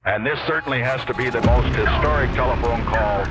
And this certainly has to be the most historic telephone call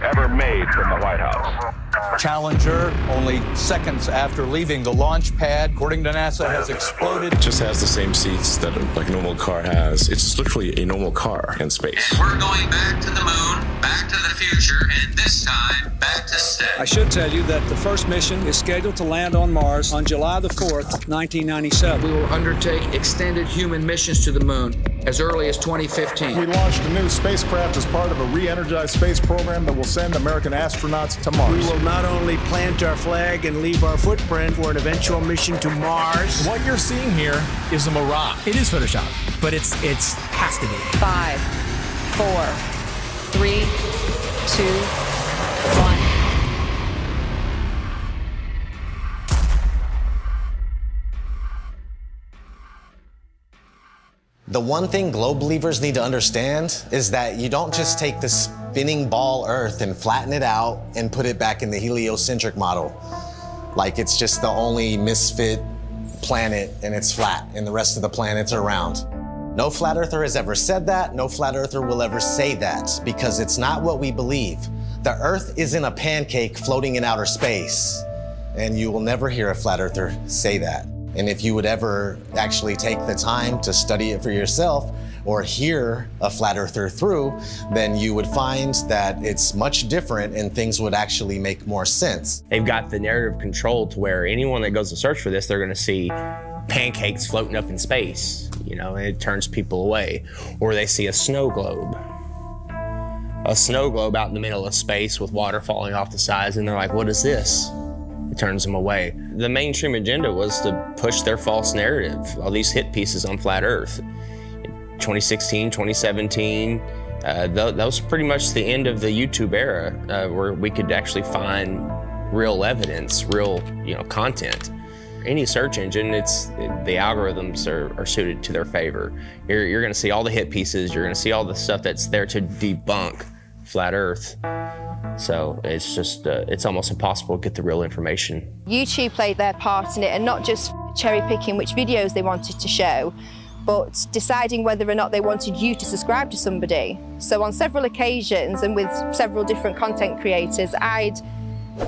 ever made from the White House. Challenger, only seconds after leaving the launch pad, according to NASA, has exploded. It just has the same seats that like a normal car has. It's just literally a normal car in space. And we're going back to the moon, back to the future, and this time back to stay. I should tell you that the first mission is scheduled to land on Mars on July the 4th, 1997. We will undertake extended human missions to the moon as early as 2015. We launched a new spacecraft as part of a re-energized space program that will send American astronauts to Mars. We will not only plant our flag and leave our footprint for an eventual mission to Mars. What you're seeing here is a mirage. It is Photoshop, but it's has to be. 5, 4, 3, 2, 1. The one thing globe believers need to understand is that you don't just take the spinning ball Earth and flatten it out and put it back in the heliocentric model. Like it's just the only misfit planet and it's flat and the rest of the planets are round. No flat earther has ever said that. No flat earther will ever say that because it's not what we believe. The Earth isn't a pancake floating in outer space, and you will never hear a flat earther say that. And if you would ever actually take the time to study it for yourself or hear a flat earther through, then you would find that it's much different and things would actually make more sense. They've got the narrative control to where anyone that goes to search for this, they're gonna see pancakes floating up in space, you know, and it turns people away. Or they see a snow globe. A snow globe out in the middle of space with water falling off the sides, and they're like, what is this? It turns them away. The mainstream agenda was to push their false narrative, all these hit pieces on flat Earth. 2016, 2017, that was pretty much the end of the YouTube era where we could actually find real evidence, real content. Any search engine, the algorithms are suited to their favor. You're gonna see all the hit pieces, you're gonna see all the stuff that's there to debunk flat Earth. So it's just, it's almost impossible to get the real information. YouTube played their part in it, and not just cherry picking which videos they wanted to show, but deciding whether or not they wanted you to subscribe to somebody. So on several occasions and with several different content creators, I'd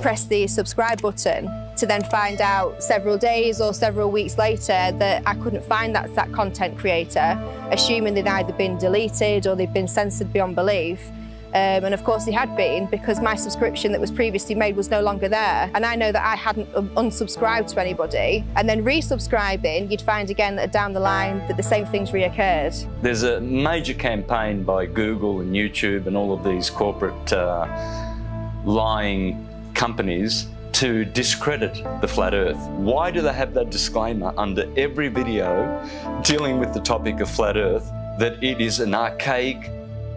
press the subscribe button to then find out several days or several weeks later that I couldn't find that content creator, assuming they'd either been deleted or they'd been censored beyond belief. And of course they had been, because my subscription that was previously made was no longer there. And I know that I hadn't unsubscribed to anybody. And then resubscribing, you'd find again that down the line that the same things reoccurred. There's a major campaign by Google and YouTube and all of these corporate lying companies to discredit the flat Earth. Why do they have that disclaimer under every video dealing with the topic of flat Earth, that it is an archaic,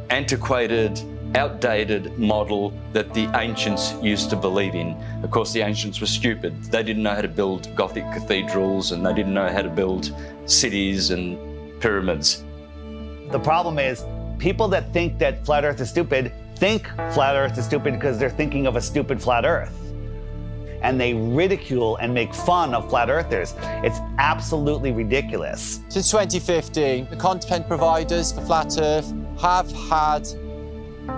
antiquated, outdated model that the ancients used to believe in? Of course, the ancients were stupid. They didn't know how to build Gothic cathedrals, and they didn't know how to build cities and pyramids. The problem is, people that think that flat Earth is stupid think flat Earth is stupid because they're thinking of a stupid flat Earth. And they ridicule and make fun of flat earthers. It's absolutely ridiculous. Since 2015, the content providers for Flat Earth have had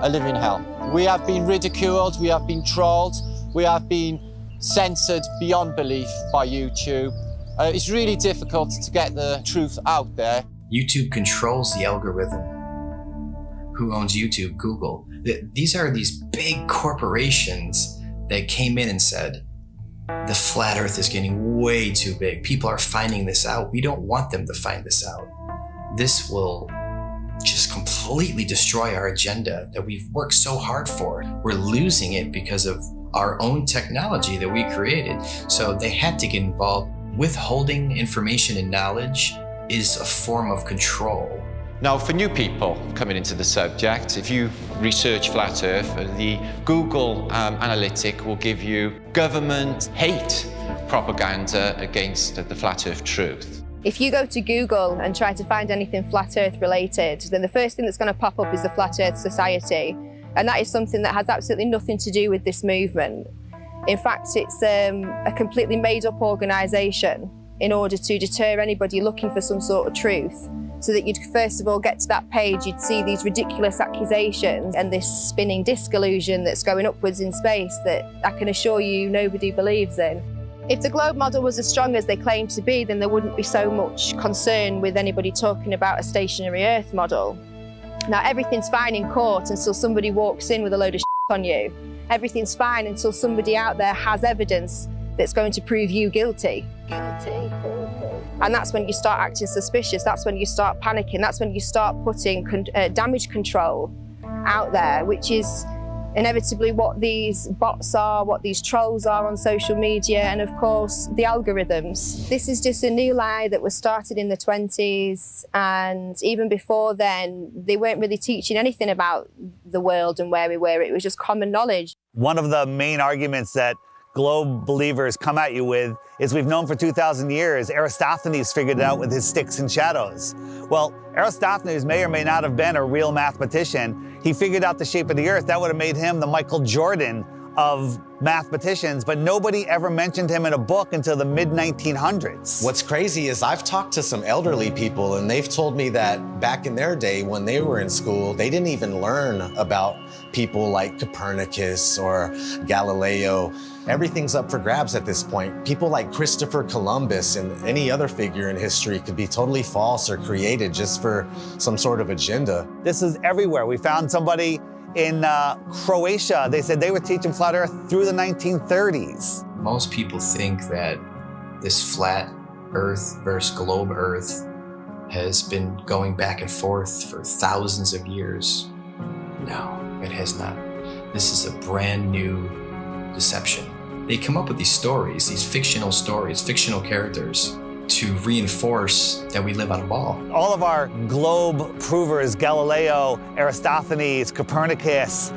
a living hell. We have been ridiculed, we have been trolled, we have been censored beyond belief by YouTube. It's really difficult to get the truth out there. YouTube controls the algorithm. Who owns YouTube? Google. These are these big corporations that came in and said, the flat Earth is getting way too big. People are finding this out. We don't want them to find this out. This will just completely destroy our agenda that we've worked so hard for. We're losing it because of our own technology that we created. So they had to get involved. Withholding information and knowledge is a form of control. Now, for new people coming into the subject, if you research flat Earth, the Google analytic will give you government hate propaganda against the flat Earth truth. If you go to Google and try to find anything flat Earth related, then the first thing that's going to pop up is the Flat Earth Society. And that is something that has absolutely nothing to do with this movement. In fact, it's a completely made-up organisation in order to deter anybody looking for some sort of truth. so that you'd first of all get to that page, you'd see these ridiculous accusations and this spinning disc illusion that's going upwards in space that I can assure you nobody believes in. If the globe model was as strong as they claim to be, then there wouldn't be so much concern with anybody talking about a stationary Earth model. Now, everything's fine in court until somebody walks in with a load of shit on you. Everything's fine until somebody out there has evidence that's going to prove you guilty. And that's when you start acting suspicious. That's when you start panicking. That's when you start putting damage control out there, which is inevitably what these bots are, what these trolls are on social media, and of course, the algorithms. This is just a new lie that was started in the 20s, and even before then, they weren't really teaching anything about the world and where we were. It was just common knowledge. One of the main arguments that globe believers come at you with is we've known for 2,000 years. Aristophanes figured it out with his sticks and shadows. Well, Aristophanes may or may not have been a real mathematician. He figured out the shape of the earth. That would have made him the Michael Jordan of mathematicians, but nobody ever mentioned him in a book until the mid-1900s. What's crazy is I've talked to some elderly people and they've told me that back in their day when they were in school, they didn't even learn about people like Copernicus or Galileo. Everything's up for grabs at this point. People like Christopher Columbus and any other figure in history could be totally false or created just for some sort of agenda. This is everywhere. We found somebody in Croatia. They said they were teaching flat earth through the 1930s. Most people think that this flat earth versus globe earth has been going back and forth for thousands of years. No, it has not. This is a brand new deception. They come up with these stories, these fictional stories, fictional characters, to reinforce that we live on a ball. All of our globe provers, Galileo, Aristophanes, Copernicus,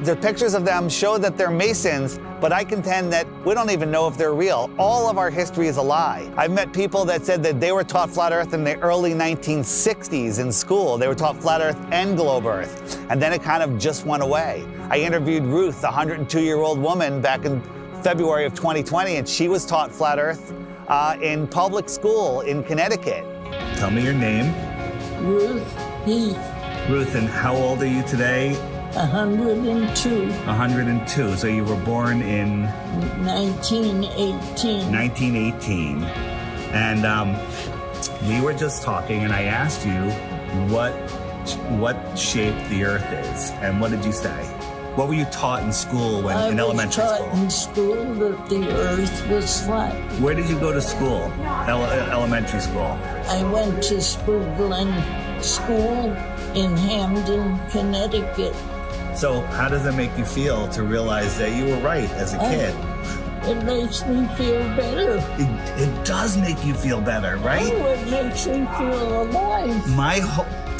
the pictures of them show that they're Masons, but I contend that we don't even know if they're real. All of our history is a lie. I've met people that said that they were taught flat earth in the early 1960s in school. They were taught flat earth and globe earth, and then it kind of just went away. I interviewed Ruth, a 102-year-old woman, back in February of 2020, and she was taught flat earth in public school in Connecticut. Tell me your name. Ruth Heath. Ruth, and how old are you today? 102. 102. So you were born in 1918. 1918. And we were just talking, and I asked you what shape the Earth is, and what did you say? What were you taught in school in elementary school? I was taught in school that the Earth was flat. Where did you go to school? Elementary school? I went to Spoogling School in Hamden, Connecticut. So how does it make you feel to realize that you were right as a kid? It makes me feel better. It does make you feel better, right? Oh, it makes me feel alive.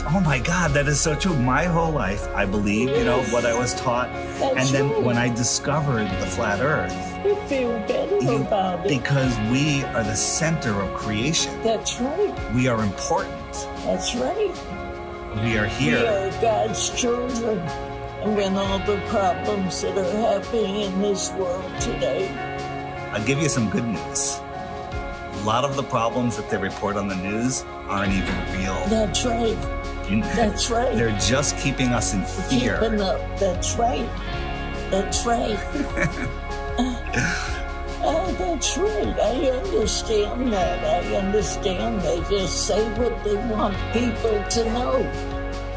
Oh my God, that is so true. My whole life, I believe, what I was taught. That's and then right. when I discovered the flat earth. You feel better about it. Because we are the center of creation. That's right. We are important. That's right. We are here. We are God's children. And when all the problems that are happening in this world today. I'll give you some good news. A lot of the problems that they report on the news aren't even real. That's right. That's right. They're just keeping us in fear. Keeping up. That's right. That's right. That's right. I understand that. I understand. They just say what they want people to know.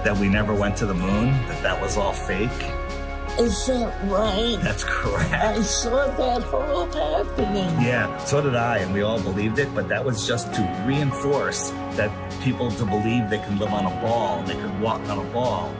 That we never went to the moon? That was all fake? Is that right? That's correct. I saw that all happening. Yeah, so did I, and we all believed it, but that was just to reinforce that people to believe they can live on a ball, they could walk on a ball.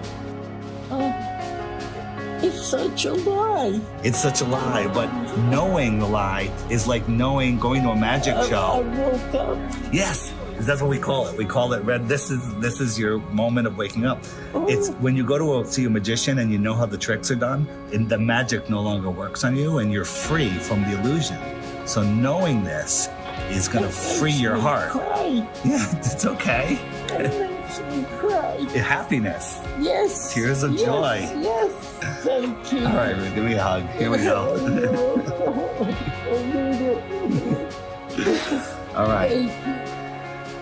It's such a lie. It's such a lie, but knowing the lie is like going to a magic show. I woke up. Yes. That's what we call it. We call it red. This is your moment of waking up. It's when you go to see a magician and you know how the tricks are done, and the magic no longer works on you, and you're free from the illusion. So knowing this is going to free your heart. Cry. Yeah, it's okay. It makes me cry. Happiness. Yes. Tears of joy. Yes. Thank you. All right, give me a hug. Here we go. All right.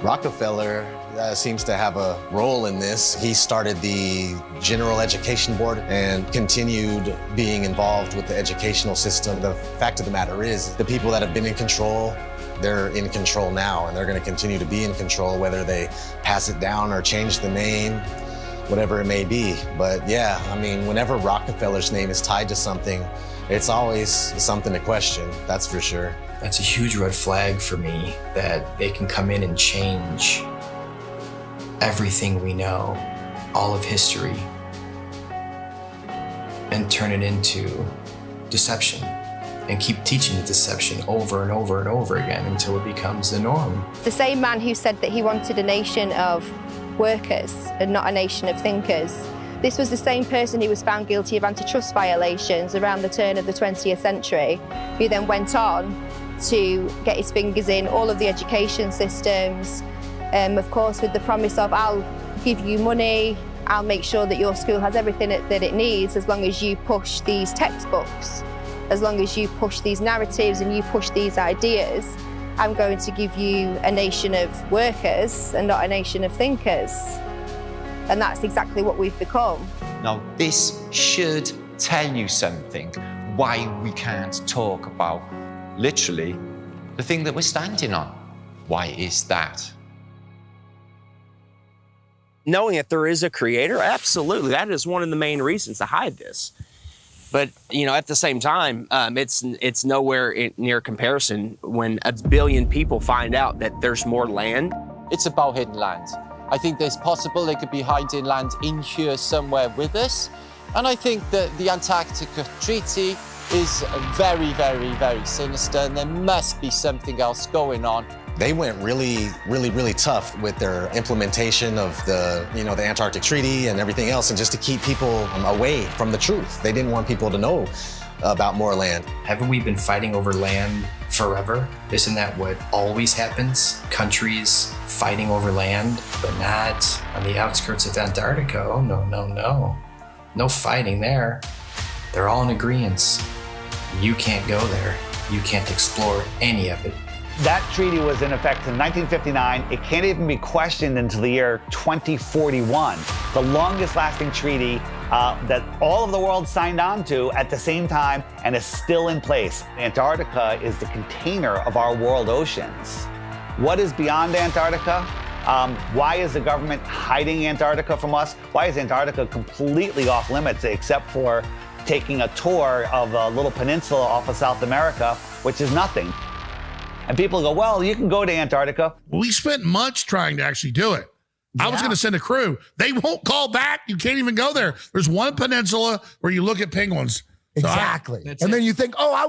Rockefeller seems to have a role in this. He started the General Education Board and continued being involved with the educational system. The fact of the matter is, the people that have been in control, they're in control now, and they're going to continue to be in control, whether they pass it down or change the name, whatever it may be. But yeah, I mean, whenever Rockefeller's name is tied to something, it's always something to question, that's for sure. That's a huge red flag for me, that they can come in and change everything we know, all of history, and turn it into deception, and keep teaching the deception over and over and over again until it becomes the norm. The same man who said that he wanted a nation of workers and not a nation of thinkers. This was the same person who was found guilty of antitrust violations around the turn of the 20th century, who then went on to get his fingers in all of the education systems, of course with the promise of, I'll give you money, I'll make sure that your school has everything that it needs as long as you push these textbooks, as long as you push these narratives and you push these ideas. I'm going to give you a nation of workers and not a nation of thinkers. And that's exactly what we've become. Now, this should tell you something, why we can't talk about, literally, the thing that we're standing on. Why is that? Knowing that there is a creator, absolutely. That is one of the main reasons to hide this. But, you know, at the same time, it's nowhere near comparison when 1 billion people find out that there's more land. It's about hidden land. I think there's possible they could be hiding land in here somewhere with us. And I think that the Antarctica Treaty is very, very, very sinister, and there must be something else going on. They went really, really, really tough with their implementation of the Antarctic Treaty and everything else, and just to keep people away from the truth. They didn't want people to know about more land. Haven't we been fighting over land forever? Isn't that what always happens? Countries fighting over land, but not on the outskirts of Antarctica. Oh, no, no, no. No fighting there. They're all in agreement. You can't go there. You can't explore any of it. That treaty was in effect in 1959. It can't even be questioned until the year 2041. The longest lasting treaty that all of the world signed on to at the same time and is still in place. Antarctica is the container of our world oceans. What is beyond Antarctica? Why is the government hiding Antarctica from us? Why is Antarctica completely off limits except for taking a tour of a little peninsula off of South America, which is nothing? And people go, well, you can go to Antarctica. We spent months trying to actually do it. I was going to send a crew. They won't call back. You can't even go there. There's one peninsula where you look at penguins. So exactly. And then you think, I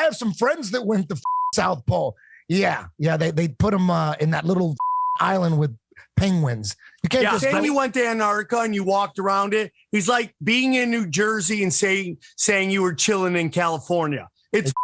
have some friends that went to South Pole. Yeah. They put them in that little island with penguins. You can't just saying you went to Antarctica and you walked around it. He's like being in New Jersey and saying you were chilling in California. It's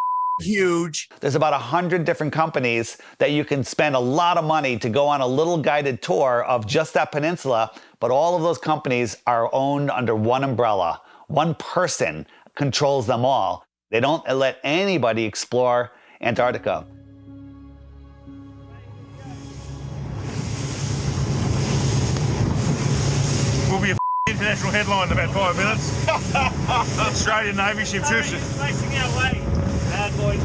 huge. There's about 100 different companies that you can spend a lot of money to go on a little guided tour of just that peninsula, but all of those companies are owned under one umbrella. One person controls them all. They don't let anybody explore Antarctica. Will be a international headline in about 5 minutes. Australian Navy ship shoots it. Facing our way. Bad boys,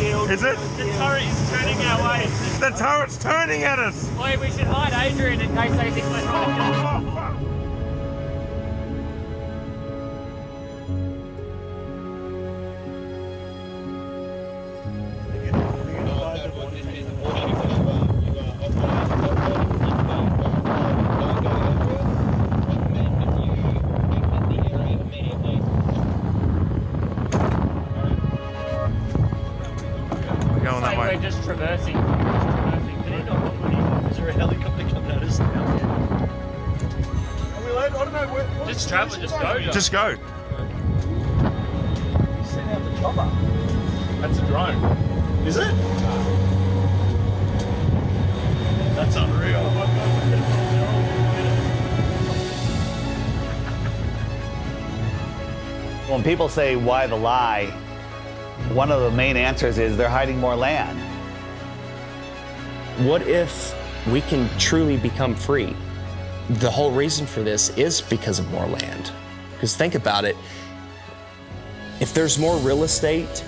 yield. Is it? The turret is turning our way. The turret's turning at us. Boy, we should hide Adrian in case they think we're trying to. We're just traversing. Is there a helicopter coming at us now? Are we late? I don't know. Where just travel. Just go. Just go. You sent out the chopper. That's a drone. Is it? That's unreal. When people say, why the lie? One of the main answers is they're hiding more land. What if we can truly become free. The whole reason for this is because of more land. Because think about it, if there's more real estate,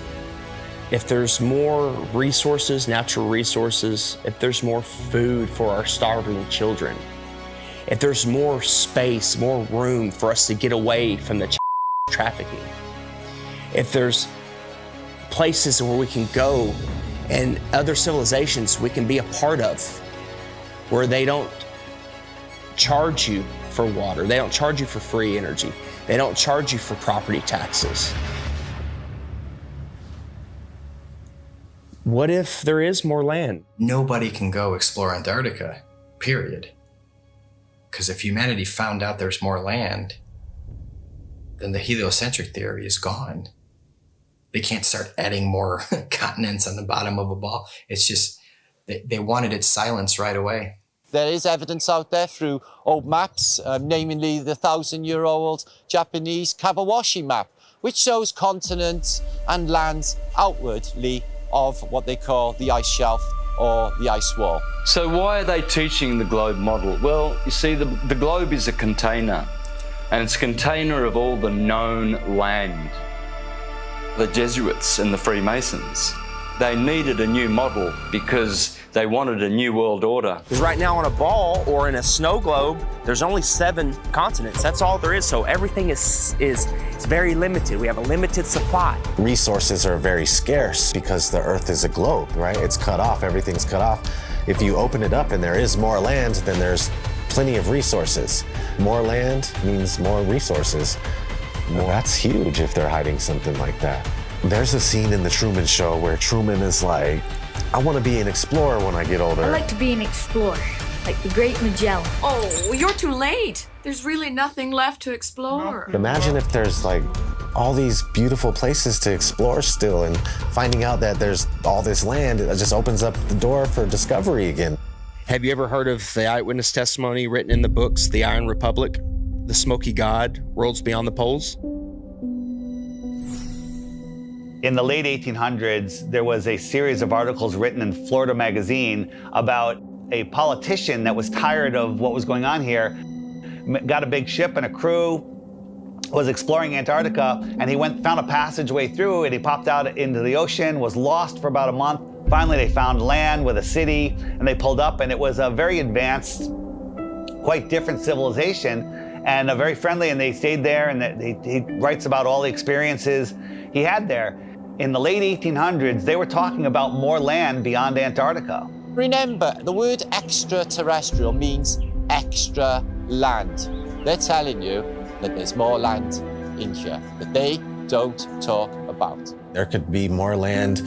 if there's more resources, natural resources, if there's more food for our starving children, if there's more space, more room for us to get away from the trafficking, if there's places where we can go and other civilizations we can be a part of, where they don't charge you for water, they don't charge you for free energy, they don't charge you for property taxes. What if there is more land? Nobody can go explore Antarctica, period. Because if humanity found out there's more land, then the heliocentric theory is gone. They can't start adding more continents on the bottom of a ball. It's just, they wanted it silenced right away. There is evidence out there through old maps, namely the 1,000-year-old Japanese Kawabashi map, which shows continents and lands outwardly of what they call the ice shelf or the ice wall. So why are they teaching the globe model? Well, you see, the globe is a container, and it's a container of all the known land. The Jesuits and the Freemasons, they needed a new model because they wanted a new world order. Because right now on a ball or in a snow globe, there's only 7 continents. That's all there is. So everything is very limited. We have a limited supply. Resources are very scarce because the Earth is a globe, right? It's cut off, everything's cut off. If you open it up and there is more land, then there's plenty of resources. More land means more resources. Well, that's huge if they're hiding something like that. There's a scene in The Truman Show where Truman is like, I want to be an explorer when I get older. I like to be an explorer, like the great Magellan. Oh, well, you're too late. There's really nothing left to explore. Imagine if there's like all these beautiful places to explore still, and finding out that there's all this land, it just opens up the door for discovery again. Have you ever heard of the eyewitness testimony written in the books, The Iron Republic, The Smoky God, Worlds Beyond the Poles? In the late 1800s, there was a series of articles written in Florida Magazine about a politician that was tired of what was going on here, got a big ship and a crew, was exploring Antarctica, and he found a passageway through, and he popped out into the ocean, was lost for about a month. Finally, they found land with a city, and they pulled up, and it was a very advanced, quite different civilization, and very friendly, and they stayed there, and he writes about all the experiences he had there. In the late 1800s, they were talking about more land beyond Antarctica. Remember, the word extraterrestrial means extra land. They're telling you that there's more land in here that they don't talk about. There could be more land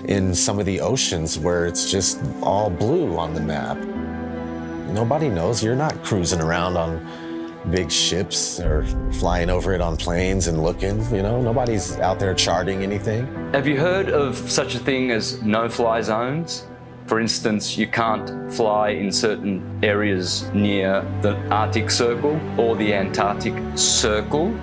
in some of the oceans where it's just all blue on the map. Nobody knows. You're not cruising around on big ships or flying over it on planes and looking, you know, nobody's out there charting anything. Have you heard of such a thing as no-fly zones? For instance, you can't fly in certain areas near the Arctic Circle or the Antarctic Circle.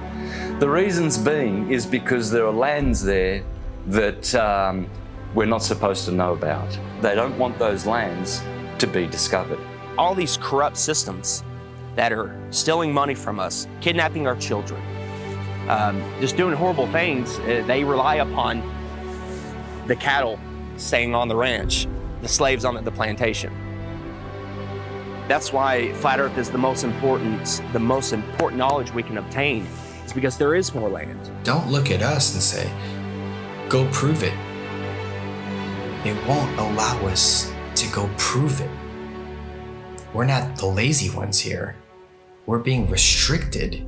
The reasons being is because there are lands there that we're not supposed to know about. They don't want those lands to be discovered. All these corrupt systems that are stealing money from us, kidnapping our children, just doing horrible things. They rely upon the cattle staying on the ranch, the slaves on the plantation. That's why Flat Earth is the most important knowledge we can obtain, is because there is more land. Don't look at us and say, go prove it. They won't allow us to go prove it. We're not the lazy ones here. We're being restricted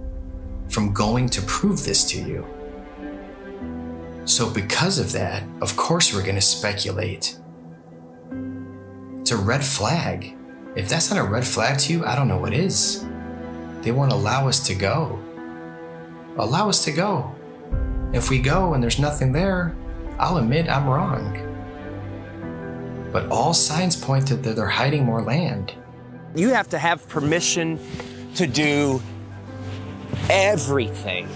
from going to prove this to you. So because of that, of course we're going to speculate. It's a red flag. If that's not a red flag to you, I don't know what is. They won't allow us to go. Allow us to go. If we go and there's nothing there, I'll admit I'm wrong. But all signs point to that they're hiding more land. You have to have permission to do everything.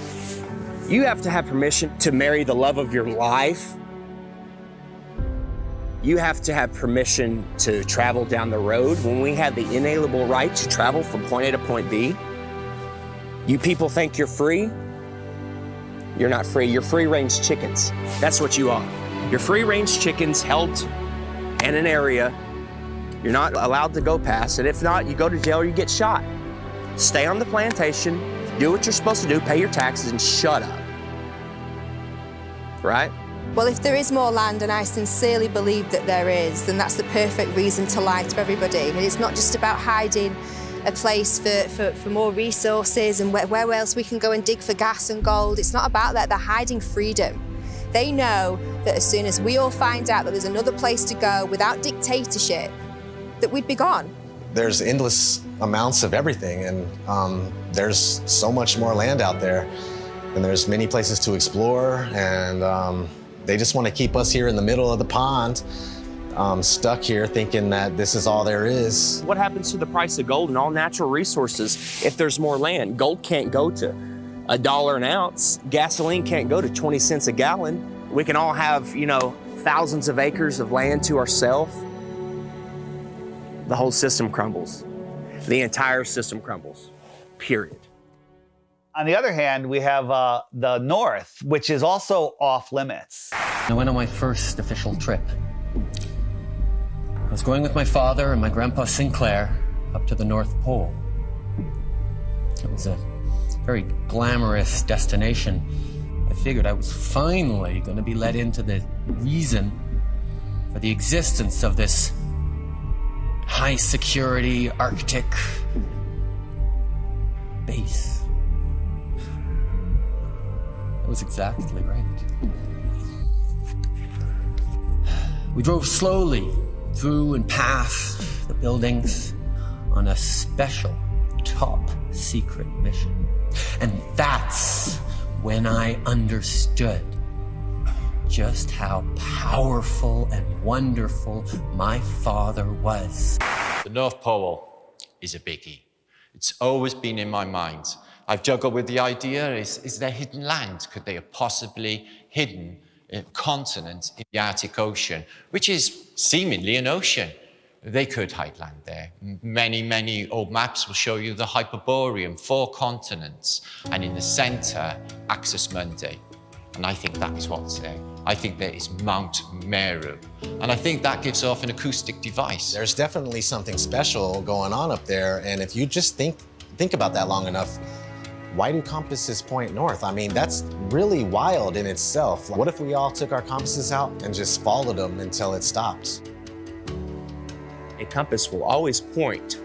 You have to have permission to marry the love of your life. You have to have permission to travel down the road. When we have the inalienable right to travel from point A to point B, you people think you're free? You're not free. You're free-range chickens. That's what you are. You're free-range chickens held in an area. You're not allowed to go past it. If not, you go to jail or you get shot. Stay on the plantation, do what you're supposed to do, pay your taxes, and shut up. Right? Well, if there is more land, and I sincerely believe that there is, then that's the perfect reason to lie to everybody. And it's not just about hiding a place for more resources and where else we can go and dig for gas and gold. It's not about that. They're hiding freedom. They know that as soon as we all find out that there's another place to go without dictatorship, that we'd be gone. There's endless amounts of everything, and there's so much more land out there, and there's many places to explore, and they just want to keep us here in the middle of the pond, stuck here thinking that this is all there is. What happens to the price of gold and all natural resources if there's more land? Gold can't go to $1 an ounce. Gasoline can't go to 20 cents a gallon. We can all have, thousands of acres of land to ourselves. The whole system crumbles. The entire system crumbles, period. On the other hand, we have the North, which is also off limits. I went on my first official trip. I was going with my father and my grandpa Sinclair up to the North Pole. It was a very glamorous destination. I figured I was finally going to be let into the reason for the existence of this high security Arctic base. That was exactly right. We drove slowly through and past the buildings on a special top secret mission. And that's when I understood just how powerful and wonderful my father was. The North Pole is a biggie. It's always been in my mind. I've juggled with the idea, is there hidden land? Could they have possibly hidden a continent in the Arctic Ocean, which is seemingly an ocean? They could hide land there. Many old maps will show you the Hyperborean, 4 continents, and in the center, Axis Mundi. And I think that is what's there. I think there is Mount Meru. And I think that gives off an acoustic device. There's definitely something special going on up there, and if you just think about that long enough, why do compasses point north? I mean, that's really wild in itself. What if we all took our compasses out and just followed them until it stops? A compass will always point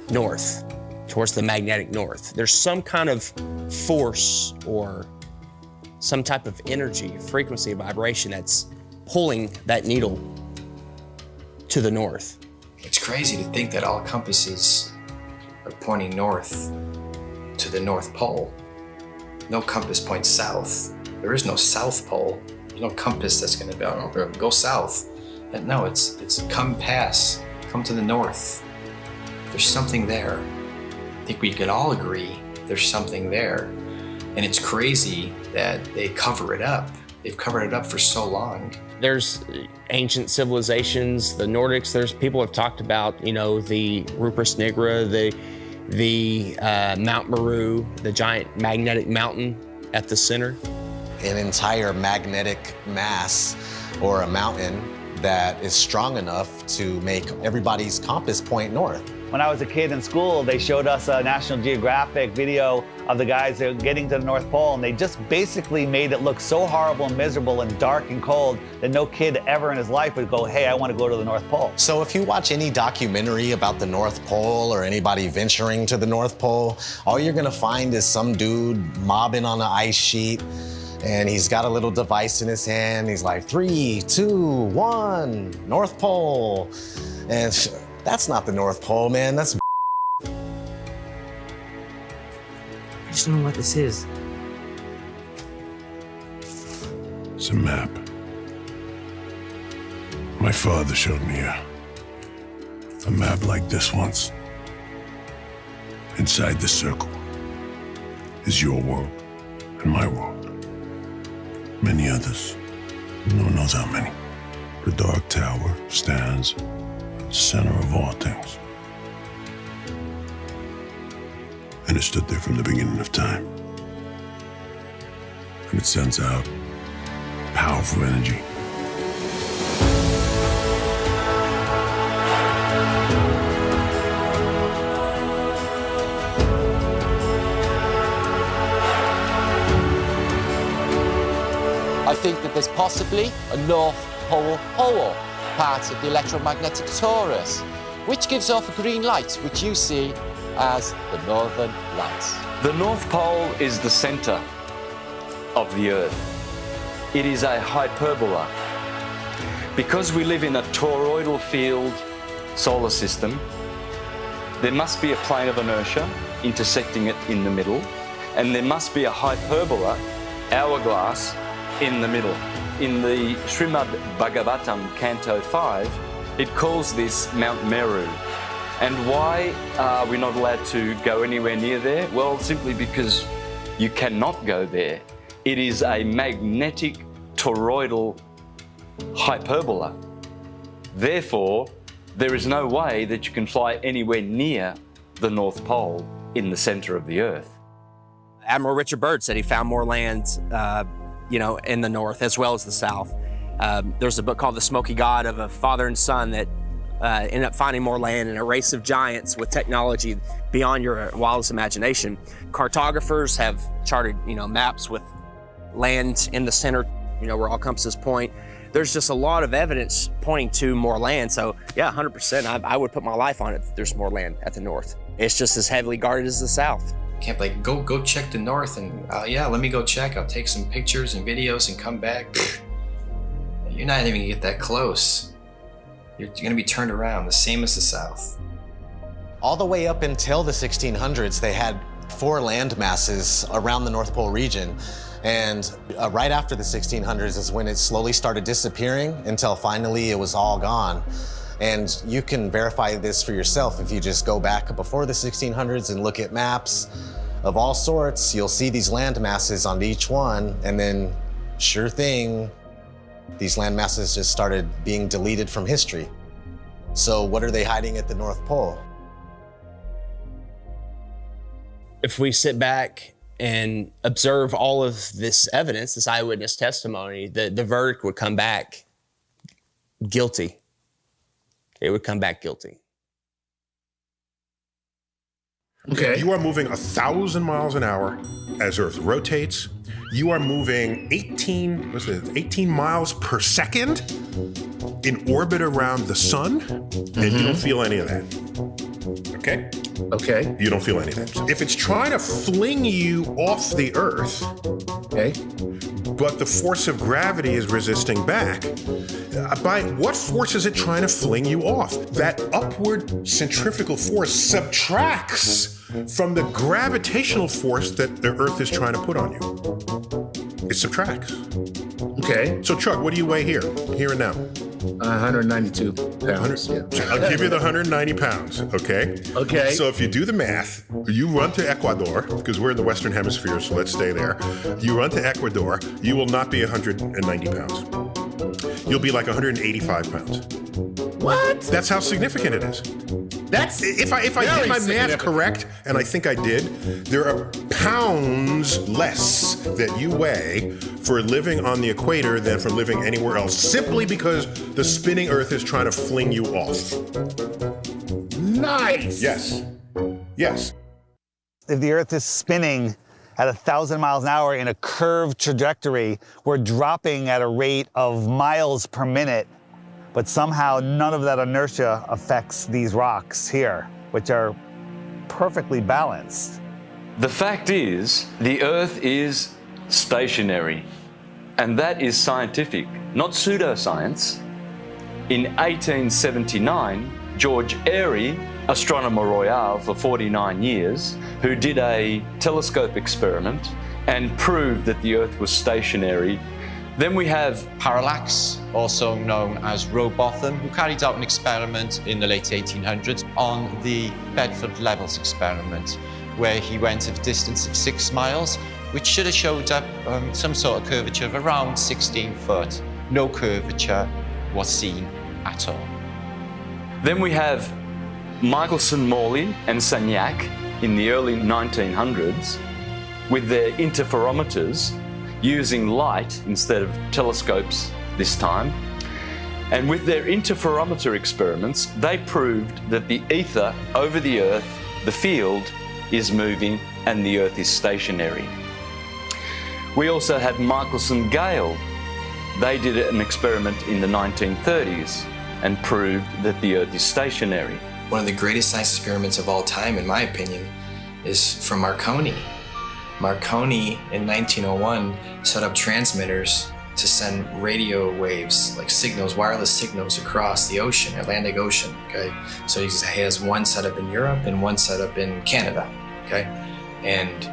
north, towards the magnetic north. There's some kind of force or some type of energy, frequency, vibration that's pulling that needle to the north. It's crazy to think that all compasses are pointing north to the North Pole. No compass points south. There is no South Pole. There's no compass that's going to go south. And no, it's come to the north. There's something there. I think we could all agree there's something there. And it's crazy that they cover it up. They've covered it up for so long. There's ancient civilizations, the Nordics, there's people have talked about, the Rupert Nigra, the Mount Meru, the giant magnetic mountain at the center. An entire magnetic mass or a mountain that is strong enough to make everybody's compass point north. When I was a kid in school, they showed us a National Geographic video of the guys that were getting to the North Pole, and they just basically made it look so horrible and miserable and dark and cold that no kid ever in his life would go, hey, I want to go to the North Pole. So if you watch any documentary about the North Pole or anybody venturing to the North Pole, all you're gonna find is some dude mobbing on an ice sheet, and he's got a little device in his hand. He's like, 3, 2, 1, North Pole. And that's not the North Pole, man. That's I just don't know what this is. It's a map. My father showed me a map like this once. Inside the circle is your world and my world. Many others. No one knows how many. The dark tower stands at the center of all things. And it stood there from the beginning of time. And it sends out powerful energy. I think that there's possibly a North Pole hole, part of the electromagnetic torus, which gives off a green light, which you see as the Northern Lights. The North Pole is the center of the Earth. It is a hyperbola. Because we live in a toroidal field solar system, there must be a plane of inertia intersecting it in the middle, and there must be a hyperbola, hourglass, in the middle. In the Srimad Bhagavatam, Canto 5, it calls this Mount Meru. And why are we not allowed to go anywhere near there? Well, simply because you cannot go there. It is a magnetic toroidal hyperbola. Therefore, there is no way that you can fly anywhere near the North Pole in the center of the Earth. Admiral Richard Byrd said he found more land in the north as well as the south. There's a book called The Smoky God of a father and son that ended up finding more land in a race of giants with technology beyond your wildest imagination. Cartographers have charted, maps with land in the center, where all compasses point. There's just a lot of evidence pointing to more land. So yeah, 100%, I would put my life on it that there's more land at the north. It's just as heavily guarded as the south. Can't like go check the north and yeah, let me go check. I'll take some pictures and videos and come back. You're not even gonna get that close. You're gonna be turned around, the same as the south. All the way up until the 1600s, they had 4 land masses around the North Pole region. And right after the 1600s is when it slowly started disappearing until finally it was all gone. And you can verify this for yourself if you just go back before the 1600s and look at maps of all sorts. You'll see these land masses on each one, and then sure thing, these land masses just started being deleted from history. So what are they hiding at the North Pole? If we sit back and observe all of this evidence, this eyewitness testimony, the verdict would come back guilty. It would come back guilty. Okay. You are moving 1,000 miles an hour as Earth rotates. You are moving 18 miles per second in orbit around the sun, and you don't feel any of that. Okay? Okay. You don't feel any of that. If it's trying to fling you off the Earth, okay, but the force of gravity is resisting back, by what force is it trying to fling you off? That upward centrifugal force subtracts from the gravitational force that the Earth is trying to put on you. It subtracts. Okay. So Chuck, what do you weigh here and now? 192 pounds. Yeah. I'll give you the 190 pounds, okay? Okay. So if you do the math, you run to Ecuador, because we're in the Western Hemisphere, so let's stay there. You run to Ecuador, you will not be 190 pounds. You'll be like 185 pounds. What? That's how significant it is. That's if I did my math correct, and I think I did, there are pounds less that you weigh for living on the equator than for living anywhere else, simply because the spinning Earth is trying to fling you off. Nice. Yes. Yes. If the Earth is spinning at 1,000 miles an hour in a curved trajectory, we're dropping at a rate of miles per minute. But somehow none of that inertia affects these rocks here, which are perfectly balanced. The fact is, the Earth is stationary, and that is scientific, not pseudoscience. In 1879, George Airy, astronomer royal for 49 years, who did a telescope experiment and proved that the Earth was stationary. Then we have Parallax, also known as Rowbotham, who carried out an experiment in the late 1800s on the Bedford Levels experiment, where he went at a distance of 6 miles, which should have showed up some sort of curvature of around 16 foot. No curvature, was seen at all. Then we have Michelson, Morley and Sagnac in the early 1900s with their interferometers using light instead of telescopes this time. And with their interferometer experiments, they proved that the ether over the Earth, the field, is moving and the Earth is stationary. We also had Michelson-Gale. They did an experiment in the 1930s and proved that the Earth is stationary. One of the greatest science experiments of all time, in my opinion, is from Marconi. Marconi in 1901 set up transmitters to send radio waves, like signals, wireless signals across the ocean, Atlantic Ocean, okay? So he has one set up in Europe and one set up in Canada, okay? And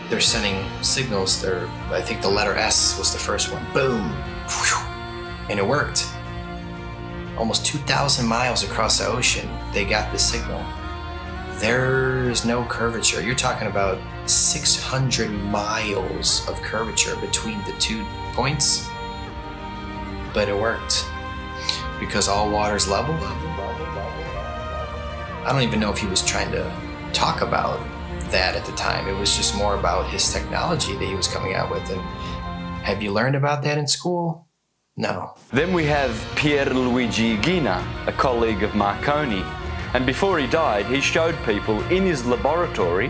they're sending signals, I think the letter S was the first one, boom, whew, and it worked. Almost 2,000 miles across the ocean, they got the signal. There's no curvature. You're talking about 600 miles of curvature between the 2 points. But it worked because all water's level. I don't even know if he was trying to talk about that at the time. It was just more about his technology that he was coming out with. And have you learned about that in school? No. Then we have Pierluigi Ghina, a colleague of Marconi. And before he died, he showed people in his laboratory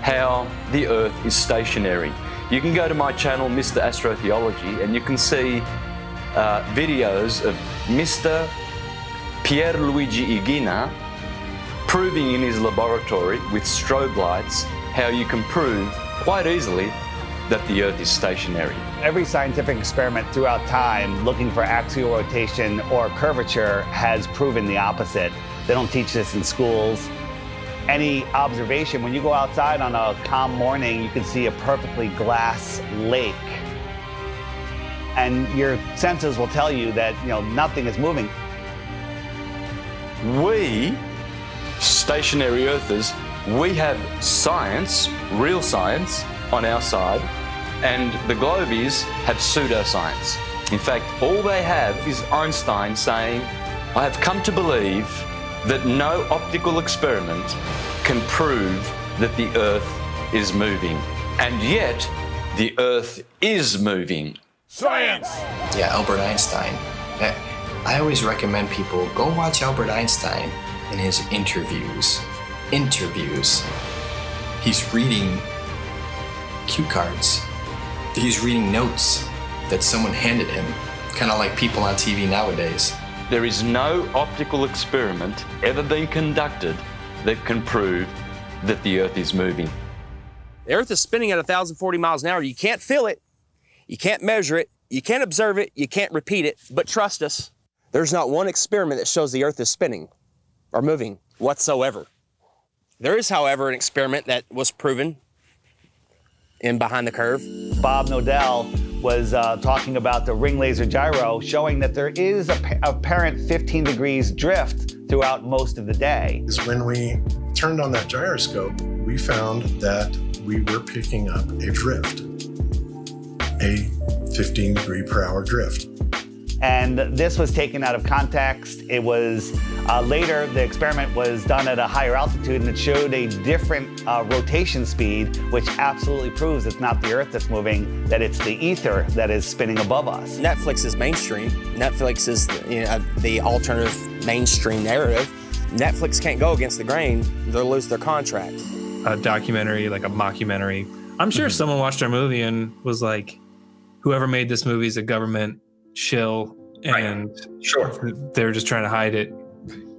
how the Earth is stationary. You can go to my channel, Mr. Astrotheology, and you can see videos of Mr. Pierluigi Ghina proving in his laboratory with strobe lights how you can prove quite easily that the Earth is stationary. Every scientific experiment throughout time looking for axial rotation or curvature has proven the opposite. They don't teach this in schools. Any observation, when you go outside on a calm morning, you can see a perfectly glass lake. And your senses will tell you that, nothing is moving. We, stationary Earthers, we have science, real science, on our side, and the Globies have pseudoscience. In fact, all they have is Einstein saying, "I have come to believe that no optical experiment can prove that the Earth is moving." And yet, the Earth is moving. Science! Yeah, Albert Einstein. I always recommend people go watch Albert Einstein in his interviews. He's reading cue cards. He's reading notes that someone handed him, kind of like people on TV nowadays. There is no optical experiment ever been conducted that can prove that the Earth is moving. The Earth is spinning at 1,040 miles an hour. You can't feel it. You can't measure it. You can't observe it. You can't repeat it. But trust us, there's not one experiment that shows the Earth is spinning or moving whatsoever. There is, however, an experiment that was proven in Behind the Curve. Bob Nodell was talking about the ring laser gyro, showing that there is a apparent 15 degrees drift throughout most of the day. When we turned on that gyroscope, we found that we were picking up a drift, a 15 degree per hour drift. And this was taken out of context. It was later, the experiment was done at a higher altitude and it showed a different rotation speed, which absolutely proves it's not the Earth that's moving, that it's the ether that is spinning above us. Netflix is mainstream. Netflix is the alternative mainstream narrative. Netflix can't go against the grain. They'll lose their contract. A documentary, like a mockumentary. I'm sure someone watched our movie and was like, whoever made this movie is a government shill, and they're just trying to hide it.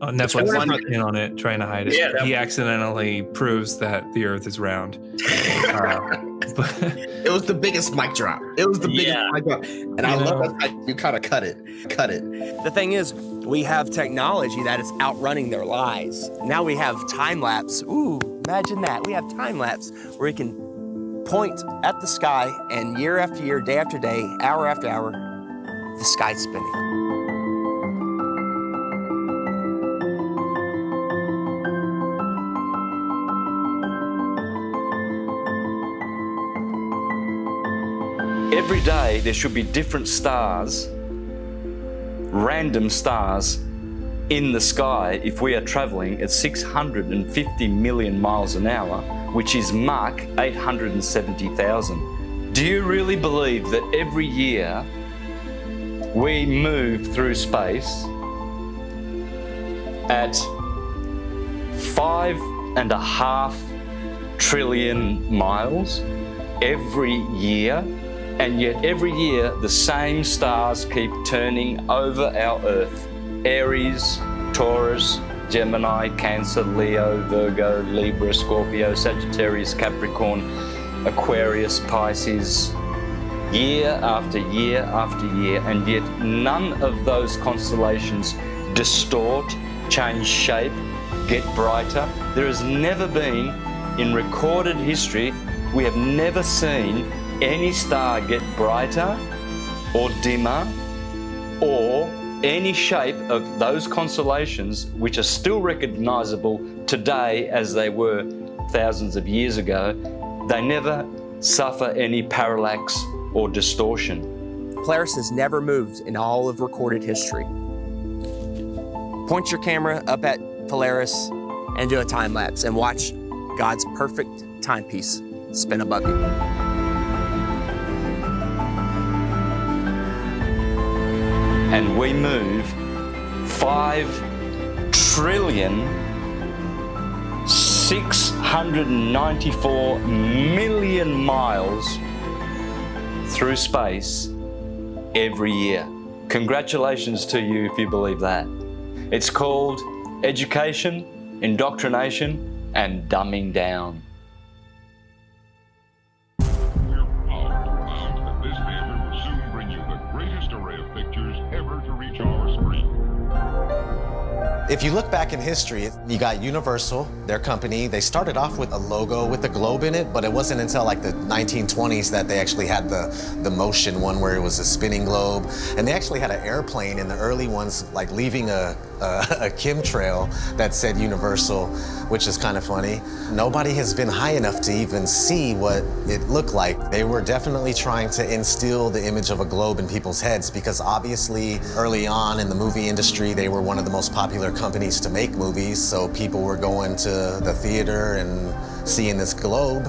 Netflix is in on it, trying to hide it. Yeah, he accidentally proves that the Earth is round. It was the biggest mic drop. It was the biggest mic drop, and I love that you kind of cut it. The thing is, we have technology that is outrunning their lies. Now we have time lapse. Ooh, imagine that. We have time lapse where we can point at the sky, and year after year, day after day, hour after hour, the sky's spinning. Every day there should be different stars random stars in the sky if we are traveling at 650 million miles an hour, which is Mach 870,000. Do you really believe that every year we move through space at 5.5 trillion miles every year, and yet every year the same stars keep turning over our Earth? Aries, Taurus, Gemini, Cancer, Leo, Virgo, Libra, Scorpio, Sagittarius, Capricorn, Aquarius, Pisces, year after year after year, and yet none of those constellations distort, change shape, get brighter. There has never been, in recorded history, we have never seen any star get brighter or dimmer or any shape of those constellations, which are still recognizable today as they were thousands of years ago. They never suffer any parallax or distortion. Polaris has never moved in all of recorded history. Point your camera up at Polaris and do a time lapse and watch God's perfect timepiece spin above you. And we move 5,694,000,000 miles through space every year. Congratulations to you if you believe that. It's called education, indoctrination, and dumbing down. If you look back in history, you got Universal, their company. They started off with a logo with a globe in it, but it wasn't until like the 1920s that they actually had the motion one where it was a spinning globe. And they actually had an airplane in the early ones, like leaving a chemtrail that said Universal, which is kind of funny. Nobody has been high enough to even see what it looked like. They were definitely trying to instill the image of a globe in people's heads because obviously early on in the movie industry, they were one of the most popular companies to make movies, so people were going to the theater and seeing this globe.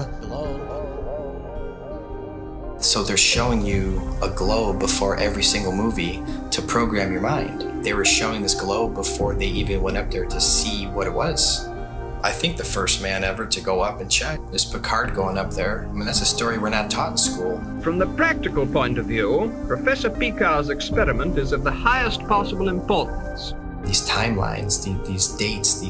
So they're showing you a globe before every single movie to program your mind. They were showing this globe before they even went up there to see what it was. I think the first man ever to go up and check is Picard going up there. I mean, that's a story we're not taught in school. From the practical point of view, Professor Picard's experiment is of the highest possible importance. These timelines, these dates,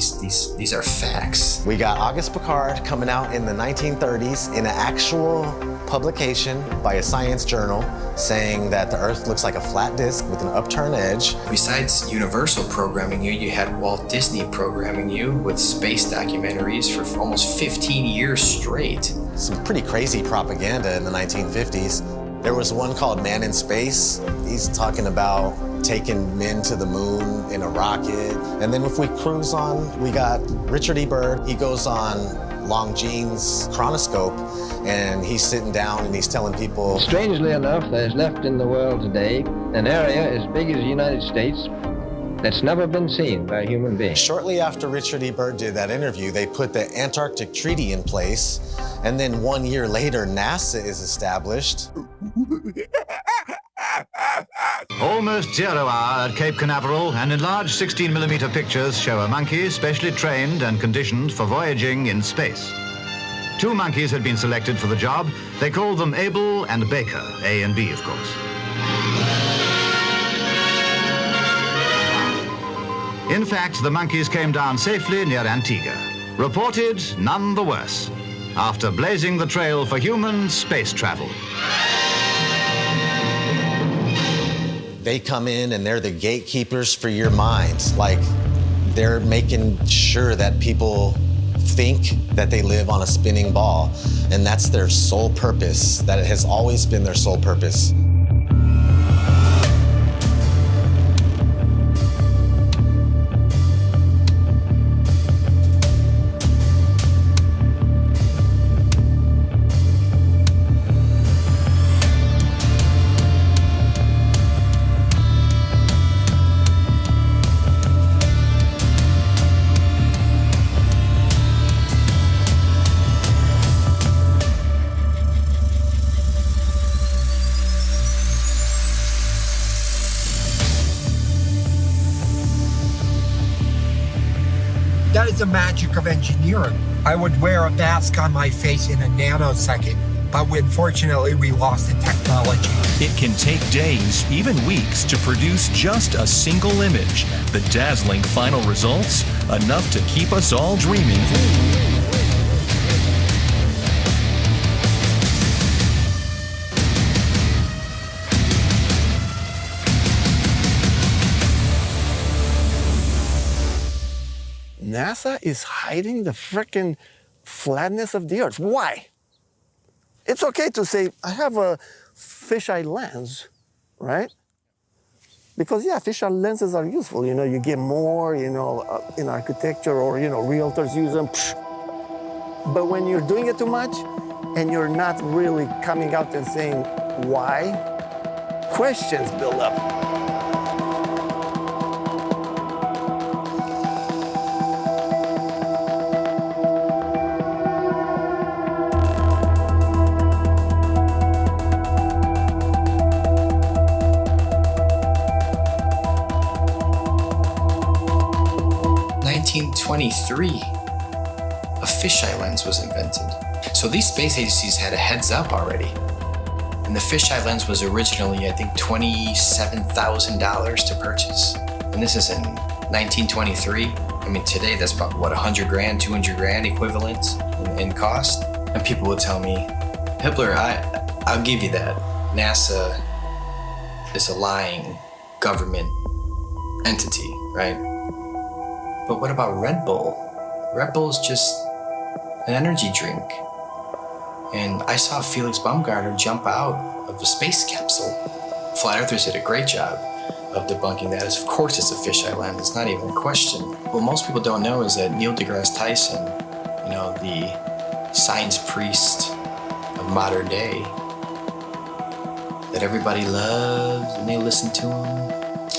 these are facts. We got Auguste Picard coming out in the 1930s in an actual publication by a science journal saying that the Earth looks like a flat disk with an upturned edge. Besides Universal programming you, you had Walt Disney programming you with space documentaries for almost 15 years straight. Some pretty crazy propaganda in the 1950s. There was one called Man in Space. He's talking about taking men to the moon in a rocket. And then if we cruise on, we got Richard E. Byrd. He goes on Longines chronoscope and he's sitting down and he's telling people. Strangely enough, there's left in the world today an area as big as the United States that's never been seen by a human being. Shortly after Richard E. Byrd did that interview, they put the Antarctic Treaty in place. And then 1 year later, NASA is established. Almost 0 hour at Cape Canaveral, and enlarged 16mm pictures show a monkey specially trained and conditioned for voyaging in space. 2 monkeys had been selected for the job. They called them Abel and Baker, A and B, of course. In fact, the monkeys came down safely near Antigua. Reported none the worse, after blazing the trail for human space travel. They come in and they're the gatekeepers for your mind. Like, they're making sure that people think that they live on a spinning ball, and that's their sole purpose, that it has always been their sole purpose. That is the magic of engineering. I would wear a mask on my face in a nanosecond, but unfortunately we lost the technology. It can take days, even weeks, to produce just a single image. The dazzling final results, enough to keep us all dreaming. NASA is hiding the frickin' flatness of the Earth. Why? It's okay to say, I have a fisheye lens, right? Because yeah, fisheye lenses are useful. You get more, in architecture or, realtors use them. But when you're doing it too much and you're not really coming out and saying why, questions build up. A fisheye lens was invented. So these space agencies had a heads up already. And the fisheye lens was originally, I think, $27,000 to purchase. And this is in 1923. I mean, today that's about, what, 100 grand, 200 grand equivalent in cost? And people would tell me, Hibbeler, I'll give you that. NASA is a lying government entity, right? But what about Red Bull? Red Bull is just an energy drink. And I saw Felix Baumgartner jump out of a space capsule. Flat Earthers did a great job of debunking that. Of course it's a fisheye lens, it's not even a question. What most people don't know is that Neil deGrasse Tyson, the science priest of modern day, that everybody loves and they listen to him.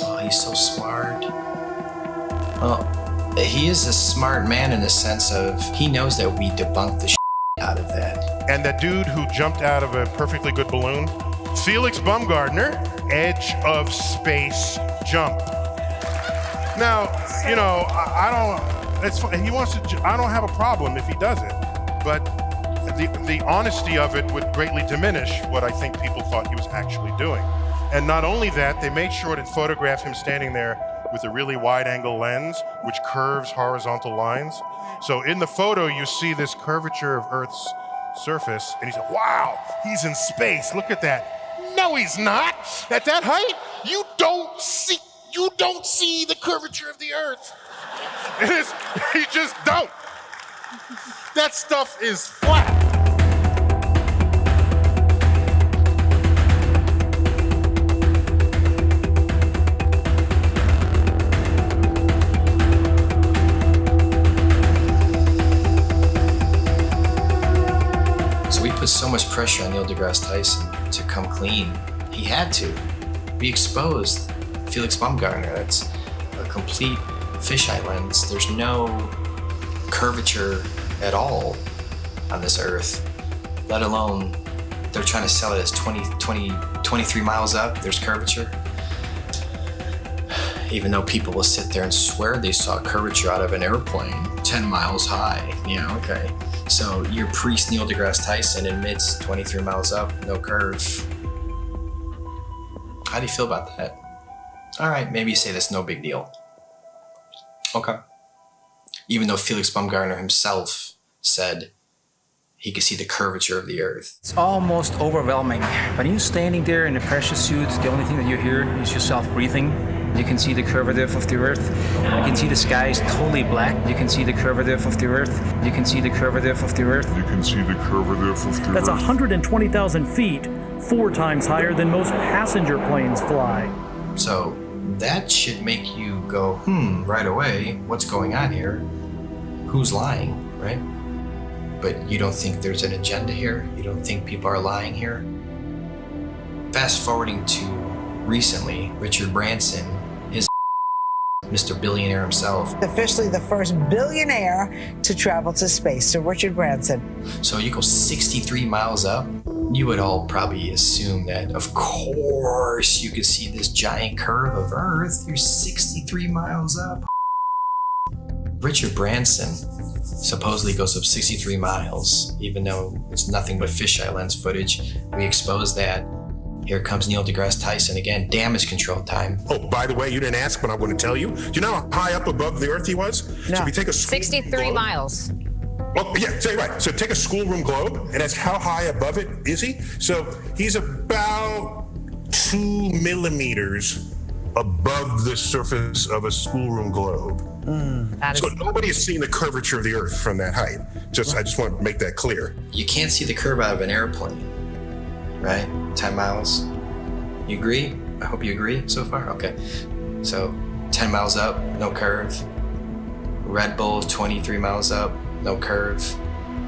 Oh, he's so smart. Well, he is a smart man in the sense of he knows that we debunked the out of that. And that dude who jumped out of a perfectly good balloon, Felix Baumgartner, edge of space jump. Now, I don't. It's he wants to. I don't have a problem if he does it, but the honesty of it would greatly diminish what I think people thought he was actually doing. And not only that, they made sure to photograph him standing there with a really wide-angle lens, which curves horizontal lines. So in the photo, you see this curvature of Earth's surface, and he's like, wow, he's in space, look at that. No, he's not. At that height, you don't see the curvature of the Earth. You just don't. That stuff is flat. So much pressure on Neil deGrasse Tyson to come clean. He had to. We exposed Felix Baumgartner. That's a complete fisheye lens. There's no curvature at all on this Earth, let alone they're trying to sell it as 23 miles up, there's curvature. Even though people will sit there and swear they saw curvature out of an airplane 10 miles high. Okay. So your priest Neil deGrasse Tyson admits 23 miles up, no curve. How do you feel about that? All right, maybe you say that's no big deal. Okay. Even though Felix Baumgartner himself said he could see the curvature of the Earth. It's almost overwhelming. When you're standing there in a pressure suit, the only thing that you hear is yourself breathing. You can see the curvature of the Earth. You can see the sky is totally black. You can see the curvature of the Earth. You can see the curvature of the Earth. You can see the curvature of the Earth. That's 120,000 feet, 4 times higher than most passenger planes fly. So that should make you go, right away, what's going on here? Who's lying, right? But you don't think there's an agenda here? You don't think people are lying here? Fast forwarding to recently, Richard Branson, his Mr. Billionaire himself. Officially the first billionaire to travel to space, so Richard Branson. So you go 63 miles up, you would all probably assume that, of course, you could see this giant curve of Earth. You're 63 miles up. Richard Branson supposedly goes up 63 miles, even though it's nothing but fisheye lens footage. We exposed that. Here comes Neil deGrasse Tyson again, damage control time. Oh, by the way, you didn't ask, but I'm going to tell you. Do you know how high up above the Earth he was? No. So if you take a 63 miles. Oh, yeah, say right. So take a schoolroom globe, and that's how high above it is he? So he's about 2 millimeters above the surface of a schoolroom globe. So nobody has seen the curvature of the Earth from that height. I just want to make that clear. You can't see the curve out of an airplane, right? 10 miles. You agree? I hope you agree so far. Okay. So 10 miles up, no curve. Red Bull, 23 miles up, no curve.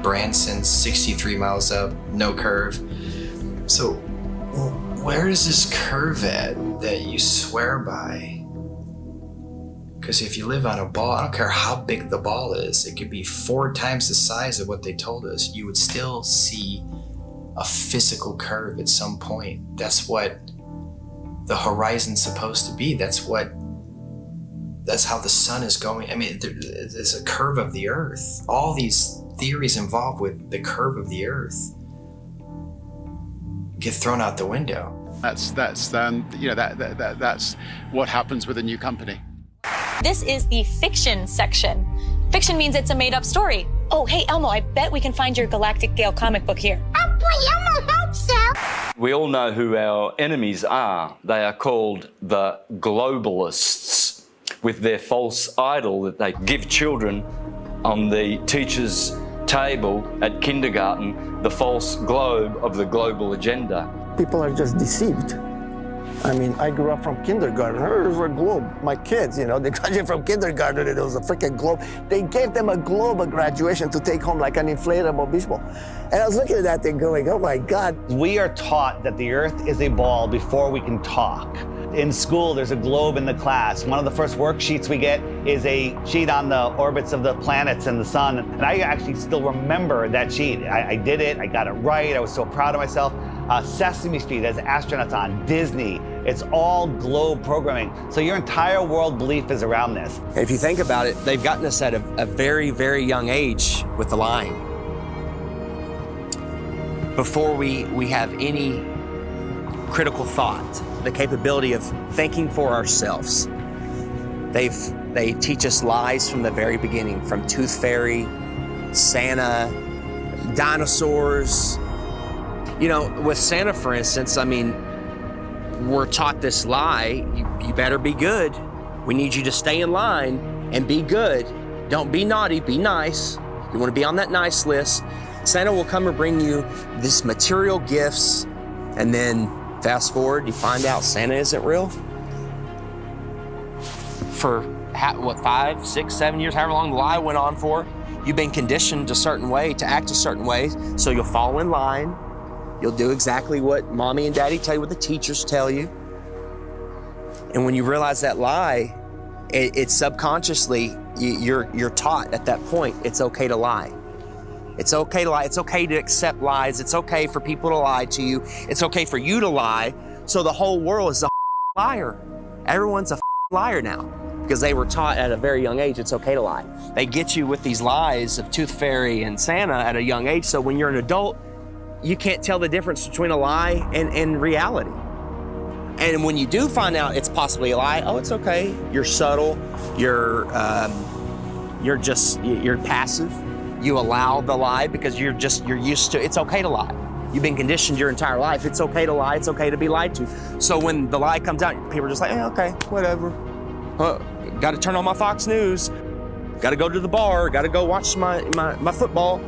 Branson, 63 miles up, no curve. So where is this curve at that you swear by? Because if you live on a ball, I don't care how big the ball is, it could be 4 times the size of what they told us, you would still see a physical curve at some point. That's what the horizon's supposed to be. That's how the sun is going. I mean, there's a curve of the Earth. All these theories involved with the curve of the Earth get thrown out the window. That's what happens with a new company. This is the fiction section. Fiction means it's a made-up story. Oh, hey, Elmo, I bet we can find your Galactic Gale comic book here. Oh, boy, Elmo, hope so. We all know who our enemies are. They are called the globalists, with their false idol that they give children on the teacher's table at kindergarten, the false globe of the global agenda. People are just deceived. I mean, I grew up from kindergarten. There's a globe. My kids, they graduated from kindergarten and it was a freaking globe. They gave them a globe at graduation to take home like an inflatable beach ball. And I was looking at that thing going, oh my God. We are taught that the Earth is a ball before we can talk. In school, there's a globe in the class. One of the first worksheets we get is a sheet on the orbits of the planets and the sun. And I actually still remember that sheet. I did it, I got it right, I was so proud of myself. Sesame Street has astronauts on, Disney. It's all globe programming. So your entire world belief is around this. If you think about it, they've gotten us at a very, very young age with the lying. Before we have any critical thought, the capability of thinking for ourselves, they teach us lies from the very beginning, from Tooth Fairy, Santa, dinosaurs. With Santa, for instance, I mean, we're taught this lie, you better be good. We need you to stay in line and be good. Don't be naughty, be nice. You want to be on that nice list. Santa will come and bring you these material gifts, and then fast forward, you find out Santa isn't real. For 5, 6, 7 years, however long the lie went on for, you've been conditioned a certain way, to act a certain way, so you'll fall in line. You'll do exactly what mommy and daddy tell you, what the teachers tell you. And when you realize that lie, it's subconsciously, you're taught at that point, it's okay to lie. It's okay to lie. It's okay to accept lies. It's okay for people to lie to you. It's okay for you to lie. So the whole world is a liar. Everyone's a liar now because they were taught at a very young age it's okay to lie. They get you with these lies of Tooth Fairy and Santa at a young age. So when you're an adult, you can't tell the difference between a lie and reality. And when you do find out it's possibly a lie, oh, it's okay. You're subtle. You're passive. You allow the lie because you're used to, it's okay to lie. You've been conditioned your entire life. It's okay to lie. It's okay to be lied to. So when the lie comes out, people are just like, okay, whatever. Got to turn on my Fox News. Got to go to the bar. Got to go watch my football.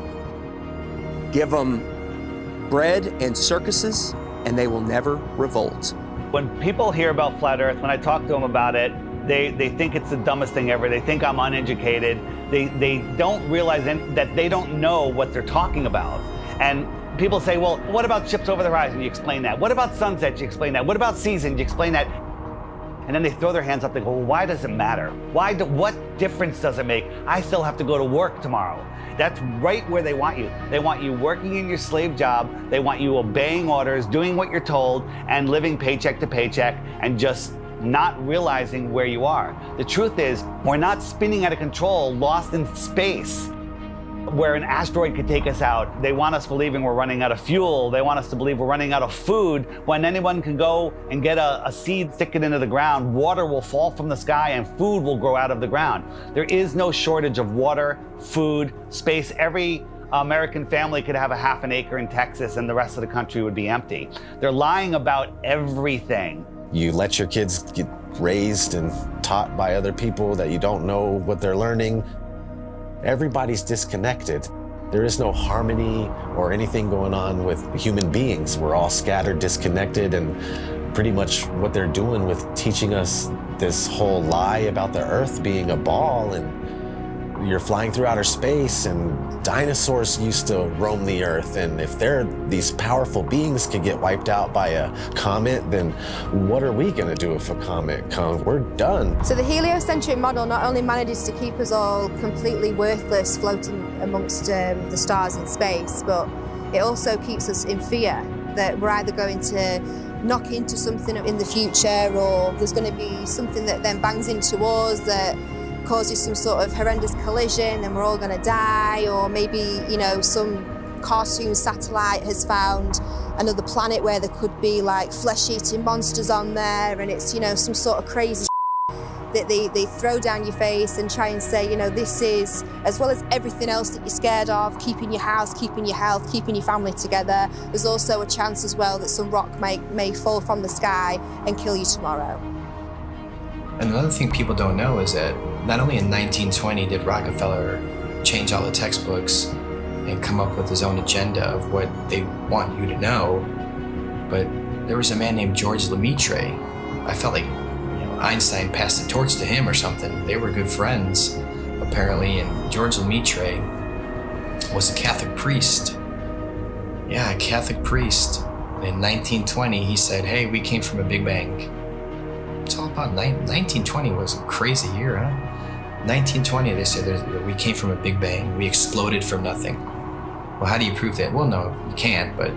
Give them bread and circuses, and they will never revolt. When people hear about Flat Earth, when I talk to them about it, they think it's the dumbest thing ever. They think I'm uneducated. They don't realize that they don't know what they're talking about. And people say, well, what about ships over the horizon? You explain that. What about sunsets? You explain that. What about seasons? You explain that. And then they throw their hands up. They go, well, why does it matter? What difference does it make? I still have to go to work tomorrow. That's right where they want you. They want you working in your slave job. They want you obeying orders, doing what you're told, and living paycheck to paycheck, and just not realizing where you are. The truth is, we're not spinning out of control, lost in space, where an asteroid could take us out. They want us believing we're running out of fuel. They want us to believe we're running out of food, when anyone can go and get a seed, stick it into the ground, water will fall from the sky and food will grow out of the ground. There is no shortage of water, food, space. Every American family could have a half an acre in Texas and the rest of the country would be empty. They're lying about everything. You let your kids get raised and taught by other people that you don't know what they're learning. Everybody's disconnected. There is no harmony or anything going on with human beings. We're all scattered, disconnected, and pretty much what they're doing with teaching us this whole lie about the Earth being a ball, and you're flying through outer space, and dinosaurs used to roam the Earth, and if these powerful beings could get wiped out by a comet, then what are we gonna do if a comet comes? We're done. So the heliocentric model not only manages to keep us all completely worthless floating amongst the stars in space, but it also keeps us in fear that we're either going to knock into something in the future, or there's going to be something that then bangs into us that causes some sort of horrendous collision and we're all going to die, or maybe, you know, some cartoon satellite has found another planet where there could be like flesh-eating monsters on there, and it's, you know, some sort of crazy that they throw down your face and try and say, you know, this is, as well as everything else that you're scared of, keeping your house, keeping your health, keeping your family together, there's also a chance as well that some rock may fall from the sky and kill you tomorrow. Another thing people don't know is that not only in 1920 did Rockefeller change all the textbooks and come up with his own agenda of what they want you to know, but there was a man named George Lemaitre. I felt like, you know, Einstein passed the torch to him or something. They were good friends, apparently, and George Lemaitre was a Catholic priest. Yeah, a Catholic priest. And in 1920, he said, hey, we came from a Big Bang. It's all about 1920 was a crazy year, huh? 1920, they said we came from a Big Bang. We exploded from nothing. Well, how do you prove that? Well, no, you can't, but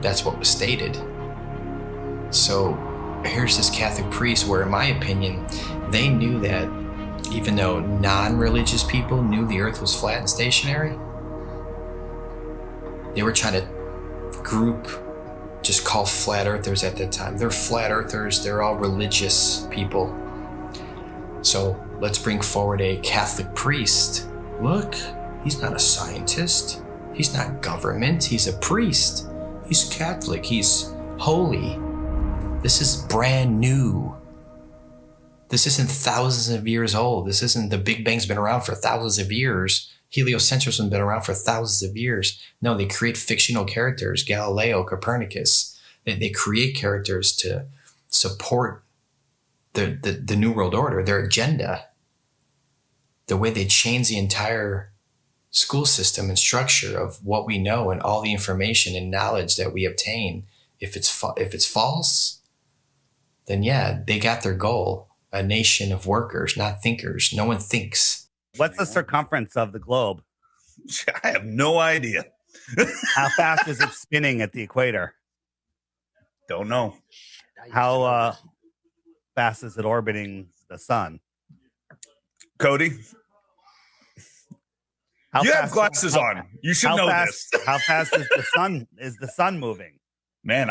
that's what was stated. So here's this Catholic priest where, in my opinion, they knew that even though non-religious people knew the earth was flat and stationary, they were trying to group, just call flat earthers at that time. They're flat earthers, they're all religious people. So let's bring forward a Catholic priest. Look, he's not a scientist. He's not government, he's a priest. He's Catholic, he's holy. This is brand new. This isn't thousands of years old. This isn't the Big Bang's been around for thousands of years. Heliocentrism has been around for thousands of years. No, they create fictional characters, Galileo, Copernicus. They create characters to support the New World Order, their agenda. The way they change the entire school system and structure of what we know and all the information and knowledge that we obtain. If it's false, then yeah, they got their goal. A nation of workers, not thinkers. No one thinks. What's the circumference of the globe? I have no idea. How fast is it spinning at the equator? Don't know. How fast is it orbiting the sun? Cody? You have glasses on. You should know this. How fast is the sun moving? Man,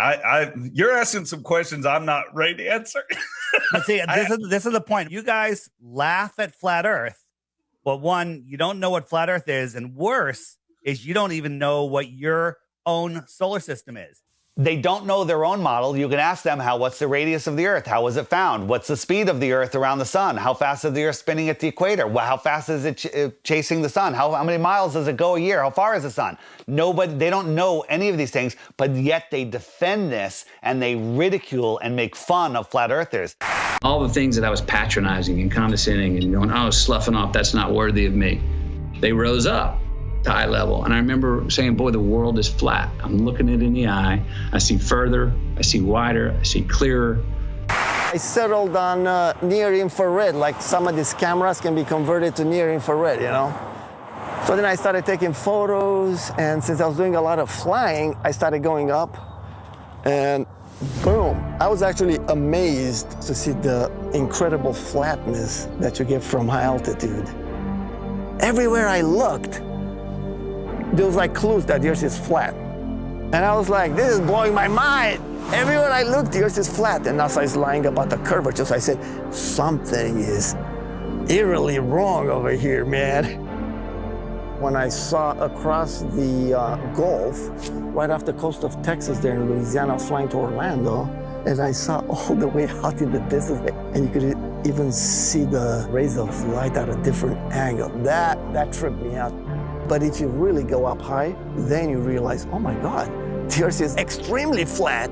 you're asking some questions I'm not ready to answer. But see, this is the point. You guys laugh at flat Earth, but one, you don't know what flat Earth is, and worse is you don't even know what your own solar system is. They don't know their own model. You can ask them, what's the radius of the Earth? How was it found? What's the speed of the Earth around the sun? How fast is the Earth spinning at the equator? How fast is it chasing the sun? How many miles does it go a year? How far is the sun? They don't know any of these things, but yet they defend this and they ridicule and make fun of flat earthers. All the things that I was patronizing and condescending and going, oh, sloughing off, that's not worthy of me. They rose up to eye level. And I remember saying, boy, the world is flat. I'm looking it in the eye. I see further, I see wider, I see clearer. I settled on near infrared, like some of these cameras can be converted to near infrared, you know? So then I started taking photos, and since I was doing a lot of flying, I started going up, and boom. I was actually amazed to see the incredible flatness that you get from high altitude. Everywhere I looked, there was like clues that the Earth is flat. And I was like, this is blowing my mind. Everywhere I looked, the Earth is flat. And NASA is lying about the curvature. So I said, something is eerily wrong over here, man. When I saw across the Gulf, right off the coast of Texas there in Louisiana, I was flying to Orlando, and I saw all the way out in the distance, and you could even see the rays of light at a different angle. That tripped me out. But if you really go up high, then you realize, oh my God, the Earth is extremely flat.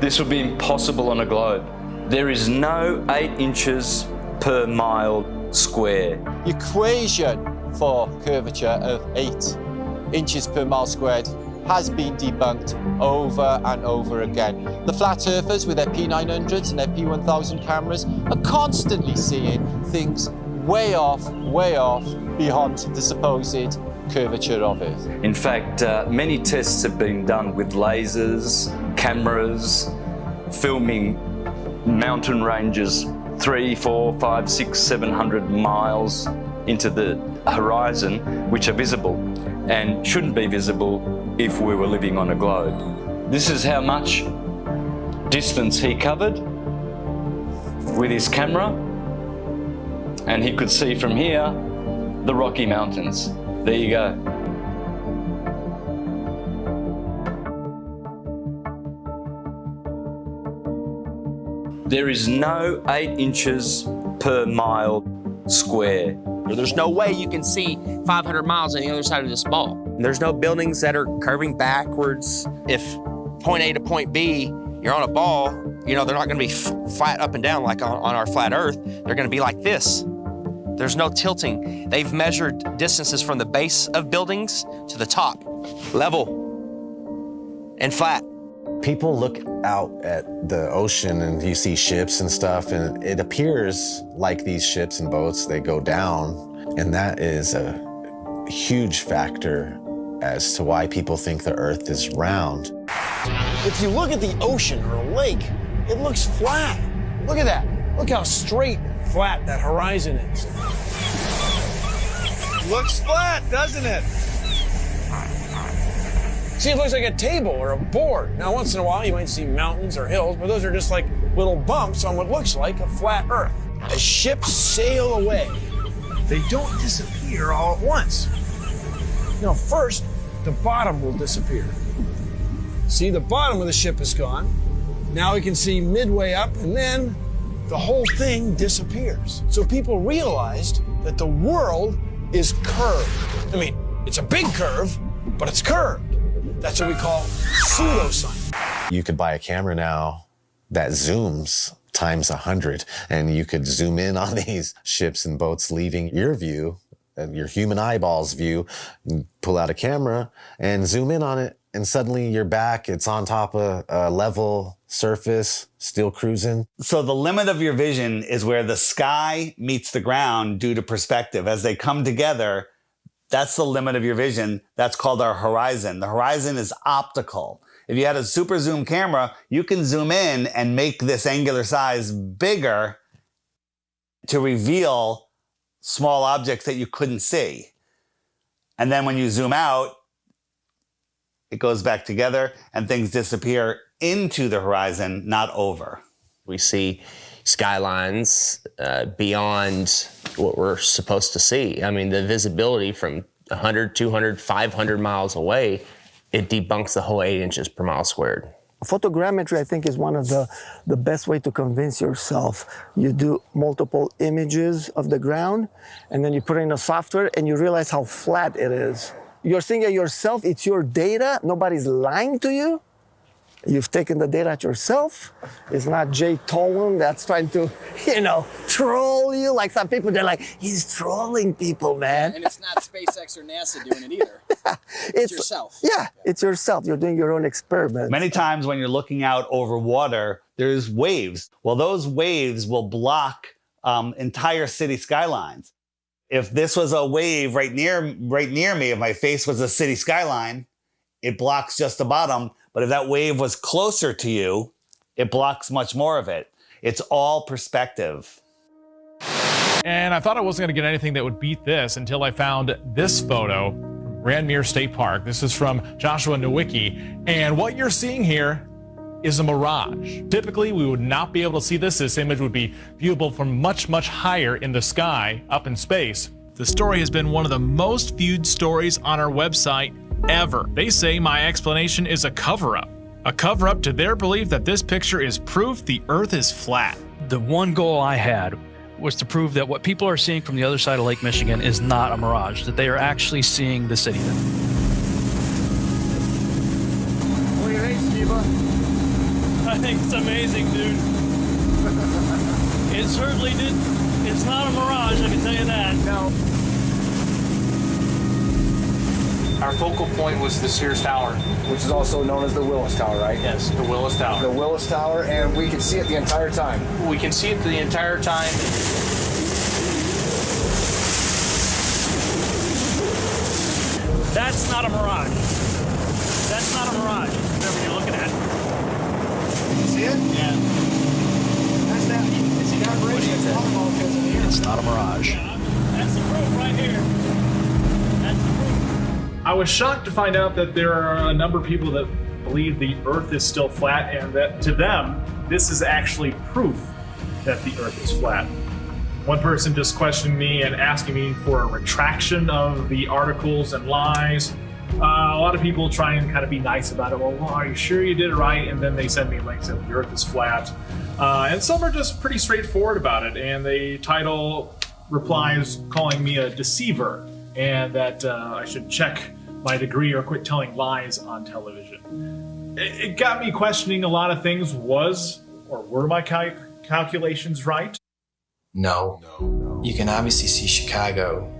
This would be impossible on a globe. There is no 8 inches per mile square. The equation for curvature of 8 inches per mile squared has been debunked over and over again. The flat earthers with their P900s and their P1000 cameras are constantly seeing things way off beyond the supposed curvature of Earth. In fact, many tests have been done with lasers, cameras, filming mountain ranges 300, 400, 500, 600, 700 miles into the horizon, which are visible and shouldn't be visible if we were living on a globe. This is how much distance he covered with his camera, and he could see from here the Rocky Mountains. There you go. There is no 8 inches per mile square. There's no way you can see 500 miles on the other side of this ball. There's no buildings that are curving backwards. If point A to point B, you're on a ball, you know, they're not gonna be flat up and down like on our flat Earth. They're gonna be like this. There's no tilting. They've measured distances from the base of buildings to the top, level and flat. People look out at the ocean and you see ships and stuff, and it appears like these ships and boats, they go down, and that is a huge factor as to why people think the Earth is round. If you look at the ocean or a lake, it looks flat. Look at that. Look how straight and flat that horizon is. Looks flat, doesn't it? See, it looks like a table or a board. Now, once in a while, you might see mountains or hills, but those are just like little bumps on what looks like a flat Earth. As ships sail away, they don't disappear all at once. No, first, the bottom will disappear. See, the bottom of the ship is gone. Now we can see midway up, and then the whole thing disappears. So people realized that the world is curved. I mean, it's a big curve, but it's curved. That's what we call pseudoscience. You could buy a camera now that zooms times 100, and you could zoom in on these ships and boats leaving your view, your human eyeballs view, pull out a camera and zoom in on it, and suddenly you're back. It's on top of a level surface, still cruising. So the limit of your vision is where the sky meets the ground due to perspective. As they come together, that's the limit of your vision. That's called our horizon. The horizon is optical. If you had a super zoom camera, you can zoom in and make this angular size bigger to reveal small objects that you couldn't see. And then when you zoom out, it goes back together and things disappear into the horizon, not over. We see skylines beyond what we're supposed to see. I mean, the visibility from 100, 200, 500 miles away, it debunks the whole 8 inches per mile squared. Photogrammetry, I think, is one of the best way to convince yourself. You do multiple images of the ground, and then you put it in a software, and you realize how flat it is. You're seeing it yourself, it's your data, nobody's lying to you. You've taken the data yourself. It's not Jtolan that's trying to, troll you. Like some people, they're like, he's trolling people, man. And it's not SpaceX or NASA doing it either. It's yourself. Yeah, it's yourself. You're doing your own experiment. Many times when you're looking out over water, there's waves. Well, those waves will block entire city skylines. If this was a wave right near me, if my face was a city skyline, it blocks just the bottom, But if that wave was closer to you, it blocks much more of it. It's all perspective. And I thought I wasn't going to get anything that would beat this until I found this photo from Grandmere State Park. This is from Joshua Nowicki. And what you're seeing here is a mirage. Typically, we would not be able to see this. This image would be viewable from much, much higher in the sky, up in space. The story has been one of the most viewed stories on our website ever. They say my explanation is a cover-up. A cover-up to their belief that this picture is proof the Earth is flat. The one goal I had was to prove that what people are seeing from the other side of Lake Michigan is not a mirage, that they are actually seeing the city. What do you think, Skiba? I think it's amazing, dude. It certainly did. It's not a mirage, I can tell you that. No. Our focal point was the Sears Tower, Which is also known as the Willis Tower, right? Yes, the Willis Tower. The Willis Tower, and we can see it the entire time. We can see it the entire time. That's not a mirage. That's not a mirage, whatever you're looking at. You see it? Yeah. That's that. It's got bridge. It's not a mirage. That's the proof right here. That's the proof. I was shocked to find out that there are a number of people that believe the Earth is still flat, and that to them, this is actually proof that the Earth is flat. One person just questioned me and asking me for a retraction of the articles and lies. A lot of people try and kind of be nice about it. Well, are you sure you did it right? And then they send me links that the Earth is flat. And some are just pretty straightforward about it, and they title replies calling me a deceiver, and that I should check my degree or quit telling lies on television. It got me questioning a lot of things. Were my calculations right? No. You can obviously see Chicago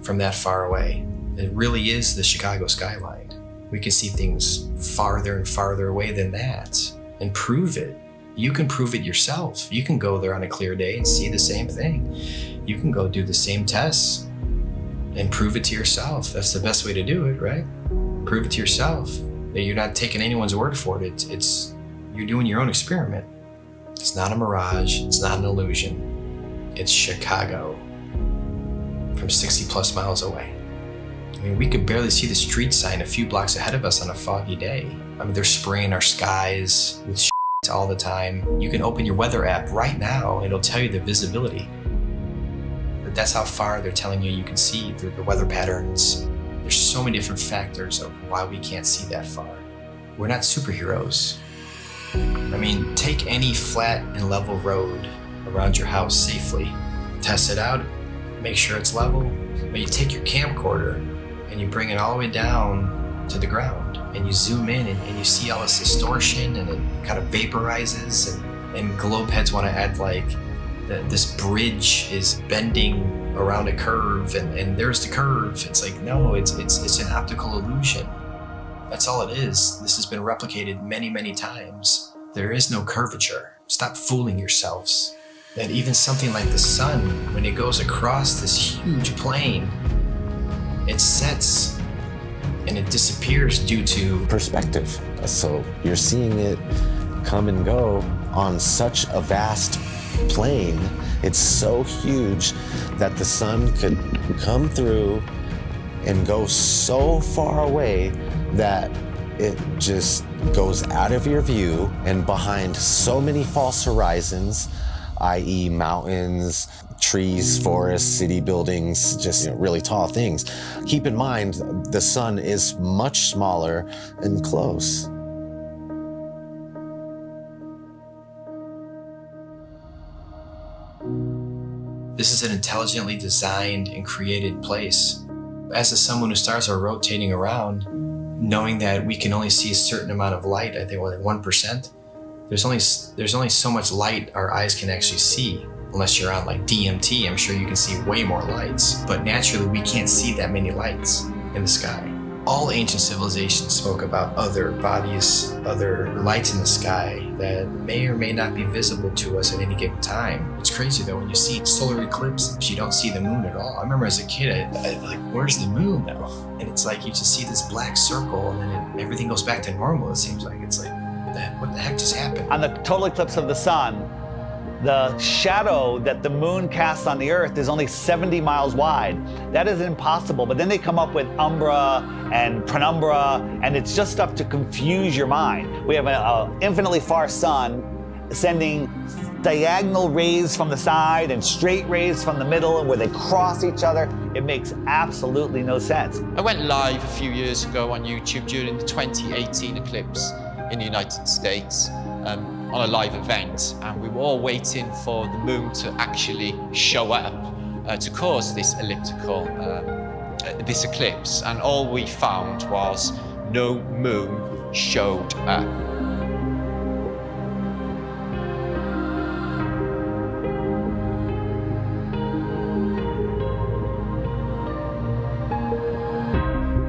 from that far away. It really is the Chicago skyline. We can see things farther and farther away than that and prove it. You can prove it yourself. You can go there on a clear day and see the same thing. You can go do the same tests and prove it to yourself. That's the best way to do it, right? Prove it to yourself. You're not taking anyone's word for it. You're doing your own experiment. It's not a mirage. It's not an illusion. It's Chicago from 60 plus miles away. I mean, we could barely see the street sign a few blocks ahead of us on a foggy day. I mean, they're spraying our skies with shit all the time. You can open your weather app right now and it'll tell you the visibility. But that's how far they're telling you can see through the weather patterns. There's so many different factors of why we can't see that far. We're not superheroes. I mean, take any flat and level road around your house safely. Test it out, make sure it's level. But you take your camcorder and you bring it all the way down to the ground and you zoom in and you see all this distortion and it kind of vaporizes and globe heads want to act like this bridge is bending around a curve and there's the curve. It's like, no, it's an optical illusion. That's all it is. This has been replicated many, many times. There is no curvature. Stop fooling yourselves. That even something like the sun, when it goes across this huge plane, it sets and it disappears due to perspective. So you're seeing it come and go on such a vast plane. It's so huge that the sun could come through and go so far away that it just goes out of your view and behind so many false horizons, i.e. mountains, trees, forests, city buildings, just really tall things. Keep in mind, the sun is much smaller and close. This is an intelligently designed and created place. As someone who stars are rotating around, knowing that we can only see a certain amount of light, I think like 1%, there's only so much light our eyes can actually see. Unless you're on like DMT, I'm sure you can see way more lights. But naturally, we can't see that many lights in the sky. All ancient civilizations spoke about other bodies, other lights in the sky, that may or may not be visible to us at any given time. It's crazy though, when you see solar eclipses, you don't see the moon at all. I remember as a kid, I like, where's the moon now? And it's like you just see this black circle and then everything goes back to normal, it seems like. It's like, what the heck just happened? On the total eclipse of the sun, the shadow that the moon casts on the Earth is only 70 miles wide. That is impossible, but then they come up with umbra and penumbra, and it's just stuff to confuse your mind. We have an infinitely far sun sending diagonal rays from the side and straight rays from the middle, where they cross each other. It makes absolutely no sense. I went live a few years ago on YouTube during the 2018 eclipse in the United States. On a live event, and we were all waiting for the moon to actually show up to cause this elliptical, this eclipse, and all we found was no moon showed up.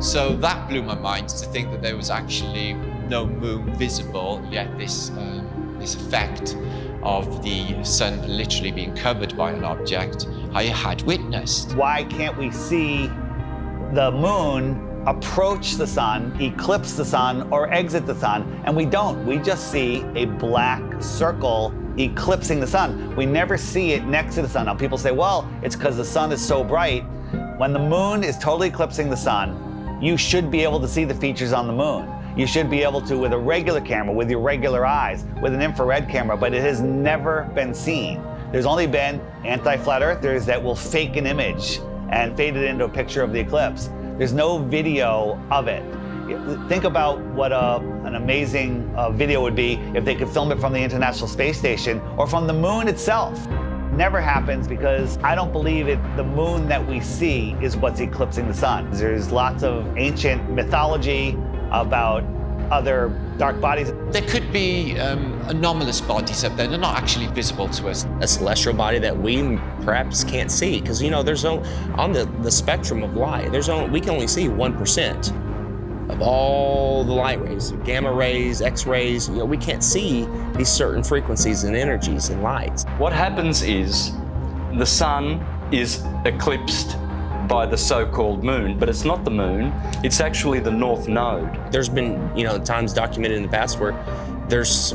So that blew my mind, to think that there was actually no moon visible, yet this effect of the sun literally being covered by an object I had witnessed. Why can't we see the moon approach the sun, eclipse the sun, or exit the sun? And we don't. We just see a black circle eclipsing the sun. We never see it next to the sun. Now people say, well, it's because the sun is so bright. When the moon is totally eclipsing the sun, you should be able to see the features on the moon. You should be able to with a regular camera, with your regular eyes, with an infrared camera, but it has never been seen. There's only been anti-flat earthers that will fake an image and fade it into a picture of the eclipse. There's no video of it. Think about what an amazing video would be if they could film it from the International Space Station or from the moon itself. Never happens, because I don't believe the moon that we see is what's eclipsing the sun. There's lots of ancient mythology about other dark bodies. There could be anomalous bodies up there. They're not actually visible to us. A celestial body that we perhaps can't see, because there's on the spectrum of light, we can only see 1% of all the light rays, gamma rays, X-rays. We can't see these certain frequencies and energies and lights. What happens is the sun is eclipsed by the so-called moon, but it's not the moon, it's actually the north node. There's been, times documented in the past where there's,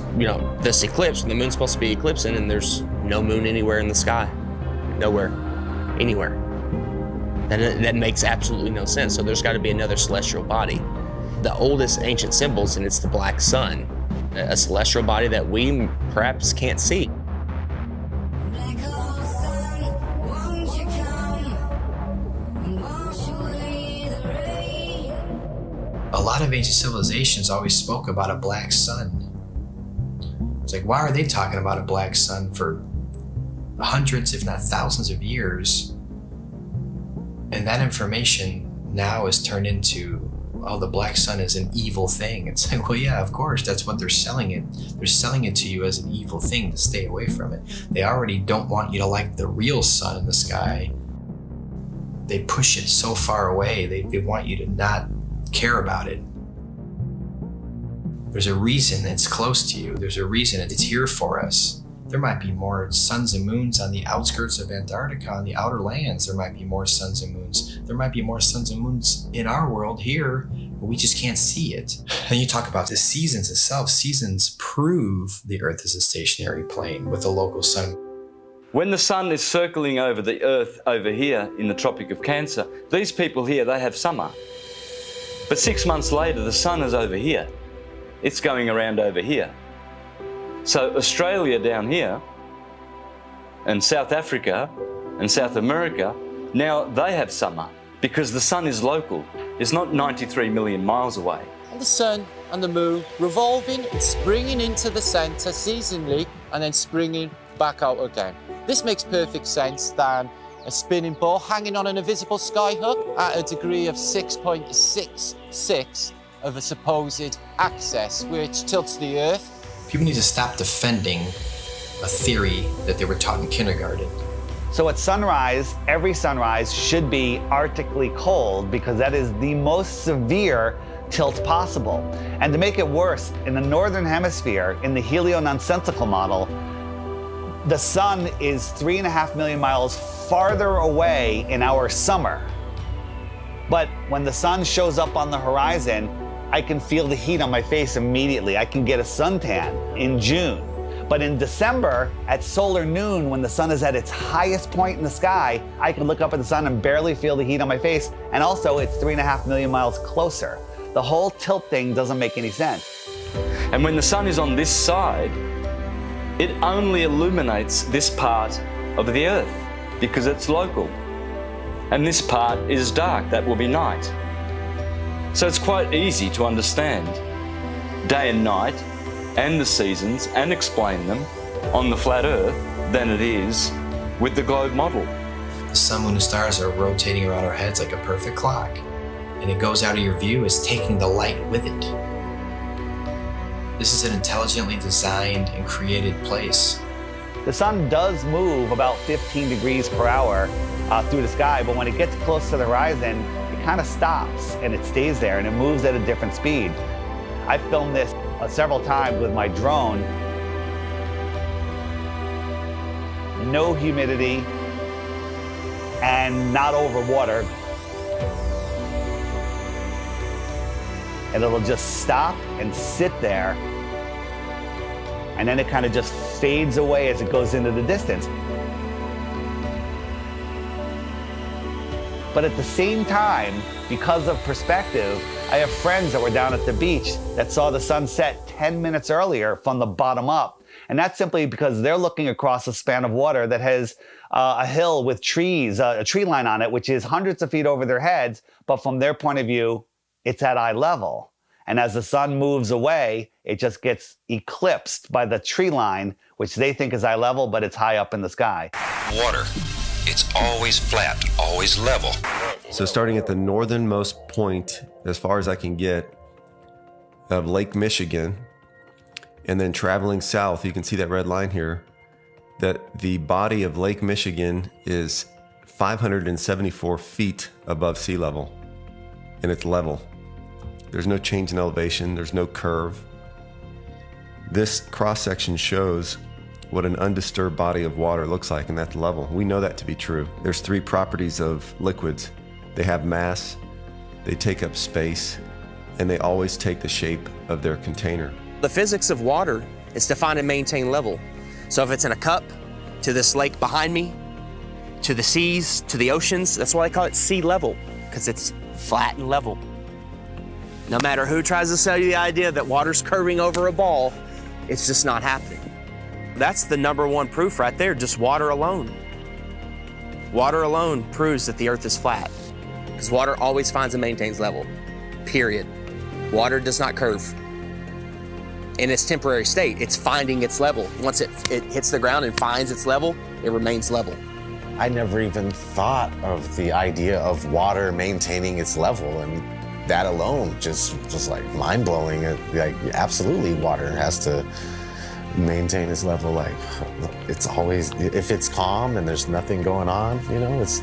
this eclipse, and the moon's supposed to be eclipsing, and there's no moon anywhere in the sky. Nowhere. Anywhere. That makes absolutely no sense. So there's got to be another celestial body. The oldest ancient symbols, and it's the black sun, a celestial body that we perhaps can't see. A lot of ancient civilizations always spoke about a black sun. It's like, why are they talking about a black sun for hundreds, if not thousands of years? And that information now is turned into, oh, the black sun is an evil thing. It's like, well, yeah, of course, that's what they're selling it. They're selling it to you as an evil thing to stay away from it. They already don't want you to like the real sun in the sky. They push it so far away. They want you to not care about it. There's a reason it's close to you. There's a reason it's here for us. There might be more suns and moons on the outskirts of Antarctica, on the outer lands. There might be more suns and moons. There might be more suns and moons in our world here, but we just can't see it. And you talk about the seasons itself. Seasons prove the Earth is a stationary plane with a local sun. When the sun is circling over the Earth over here in the Tropic of Cancer, these people here, they have summer. But 6 months later, the sun is over here. It's going around over here. So Australia down here, and South Africa, and South America, now they have summer because the sun is local. It's not 93 million miles away. And the sun and the moon revolving and springing into the centre seasonally and then springing back out again. This makes perfect sense than a spinning ball hanging on an invisible skyhook at a degree of 6.66 of a supposed axis, which tilts the Earth. People need to stop defending a theory that they were taught in kindergarten. So at sunrise, every sunrise should be arctically cold, because that is the most severe tilt possible. And to make it worse, in the northern hemisphere, in the heliononsensical model, the sun is 3.5 million miles farther away in our summer. But when the sun shows up on the horizon, I can feel the heat on my face immediately. I can get a suntan in June. But in December, at solar noon, when the sun is at its highest point in the sky, I can look up at the sun and barely feel the heat on my face. And also, it's 3.5 million miles closer. The whole tilt thing doesn't make any sense. And when the sun is on this side, it only illuminates this part of the Earth because it's local. And this part is dark, that will be night. So it's quite easy to understand day and night and the seasons and explain them on the flat Earth than it is with the globe model. The sun, moon, and stars are rotating around our heads like a perfect clock, and it goes out of your view as taking the light with it. This is an intelligently designed and created place. The sun does move about 15 degrees per hour through the sky, but when it gets close to the horizon, it kind of stops and it stays there and it moves at a different speed. I filmed this several times with my drone. No humidity and not over water. And it'll just stop and sit there, and then it kind of just fades away as it goes into the distance. But at the same time, because of perspective, I have friends that were down at the beach that saw the sun set 10 minutes earlier from the bottom up. And that's simply because they're looking across a span of water that has a hill with trees, a tree line on it, which is hundreds of feet over their heads. But from their point of view, it's at eye level. And as the sun moves away, it just gets eclipsed by the tree line, which they think is eye level, but it's high up in the sky. Water. It's always flat, always level. So starting at the northernmost point, as far as I can get, of Lake Michigan, and then traveling south, you can see that red line here, that the body of Lake Michigan is 574 feet above sea level, and it's level. There's no change in elevation, there's no curve. This cross-section shows what an undisturbed body of water looks like, and that's level. We know that to be true. There's three properties of liquids. They have mass, they take up space, and they always take the shape of their container. The physics of water is to find and maintain level. So if it's in a cup, to this lake behind me, to the seas, to the oceans, that's why I call it sea level, because it's flat and level. No matter who tries to sell you the idea that water's curving over a ball, it's just not happening. That's the #1 proof right there, just water alone. Water alone proves that the Earth is flat, because water always finds and maintains level, period. Water does not curve. In its temporary state, it's finding its level. Once it hits the ground and finds its level, it remains level. I never even thought of the idea of water maintaining its level, and that alone just was like mind-blowing. Like, absolutely, water has to maintain its level. Like, it's always, if it's calm and there's nothing going on, you know, it's,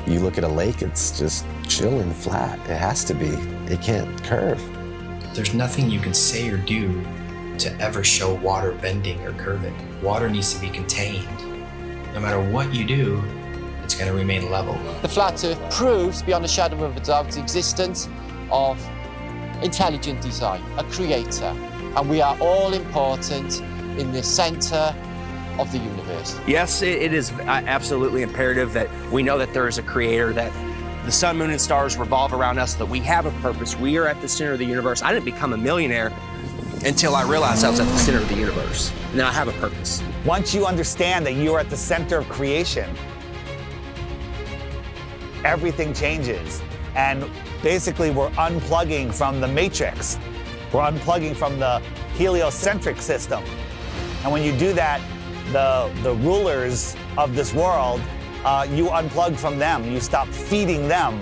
you look at a lake, it's just chill and flat. It has to be. It can't curve. There's nothing you can say or do to ever show water bending or curving. Water needs to be contained. No matter what you do, it's going to remain level. The flat Earth proves beyond a shadow of a doubt the existence of intelligent design, a creator, and we are all important in the center of the universe. Yes, it is absolutely imperative that we know that there is a creator, that the sun, moon, and stars revolve around us, that we have a purpose. We are at the center of the universe. I didn't become a millionaire until I realized I was at the center of the universe. Now I have a purpose. Once you understand that you are at the center of creation, everything changes. And basically, we're unplugging from the matrix. We're unplugging from the heliocentric system. And when you do that, the rulers of this world, you unplug from them. You stop feeding them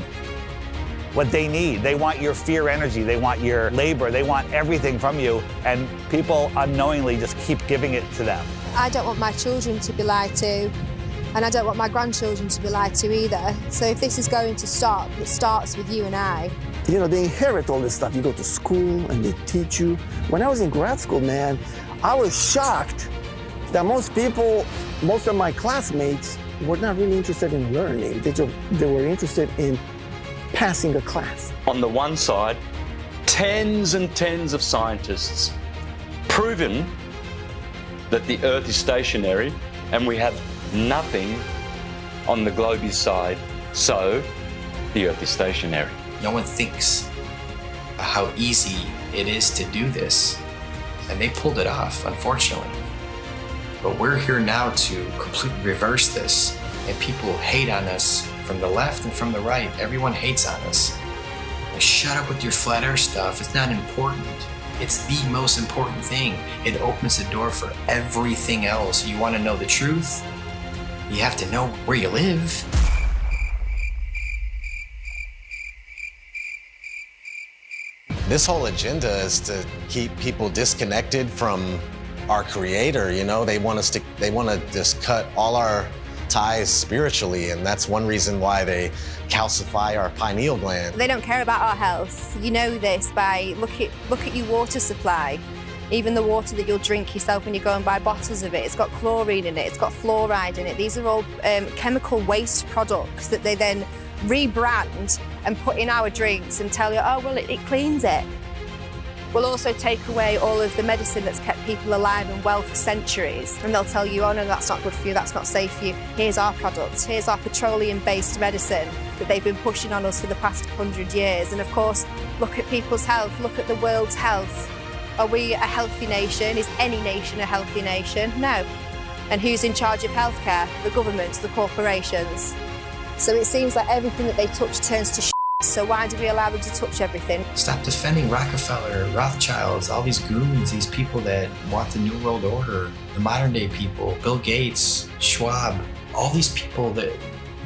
what they need. They want your fear energy. They want your labor. They want everything from you. And people unknowingly just keep giving it to them. I don't want my children to be lied to, and I don't want my grandchildren to be lied to either. So if this is going to stop, it starts with you and I. You know, they inherit all this stuff. You go to school and they teach you. When I was in grad school, man, I was shocked that most of my classmates were not really interested in learning. They were interested in passing a class. On the one side, tens and tens of scientists proven that the Earth is stationary and we have nothing on the globe's side, so the Earth is stationary. No one thinks how easy it is to do this, and they pulled it off, unfortunately. But we're here now to completely reverse this, and people hate on us from the left and from the right. Everyone hates on us. Like, shut up with your flat earth stuff. It's not important. It's the most important thing. It opens the door for everything else. You want to know the truth? You have to know where you live. This whole agenda is to keep people disconnected from our creator, you know? They want to just cut all our ties spiritually, and that's one reason why they calcify our pineal gland. They don't care about our health. You know this by look at your water supply. Even the water that you'll drink yourself when you go and buy bottles of it, it's got chlorine in it, it's got fluoride in it. These are all chemical waste products that they then rebrand and put in our drinks and tell you, oh, well, it cleans it. We'll also take away all of the medicine that's kept people alive and well for centuries. And they'll tell you, oh, no, that's not good for you, that's not safe for you. Here's our product, here's our petroleum-based medicine that they've been pushing on us for the past 100 years. And of course, look at people's health, look at the world's health. Are we a healthy nation? Is any nation a healthy nation? No. And who's in charge of healthcare? The governments, the corporations. So it seems like everything that they touch turns to shit. So why do we allow them to touch everything? Stop defending Rockefeller, Rothschilds, all these goons, these people that want the New World Order, the modern day people, Bill Gates, Schwab, all these people that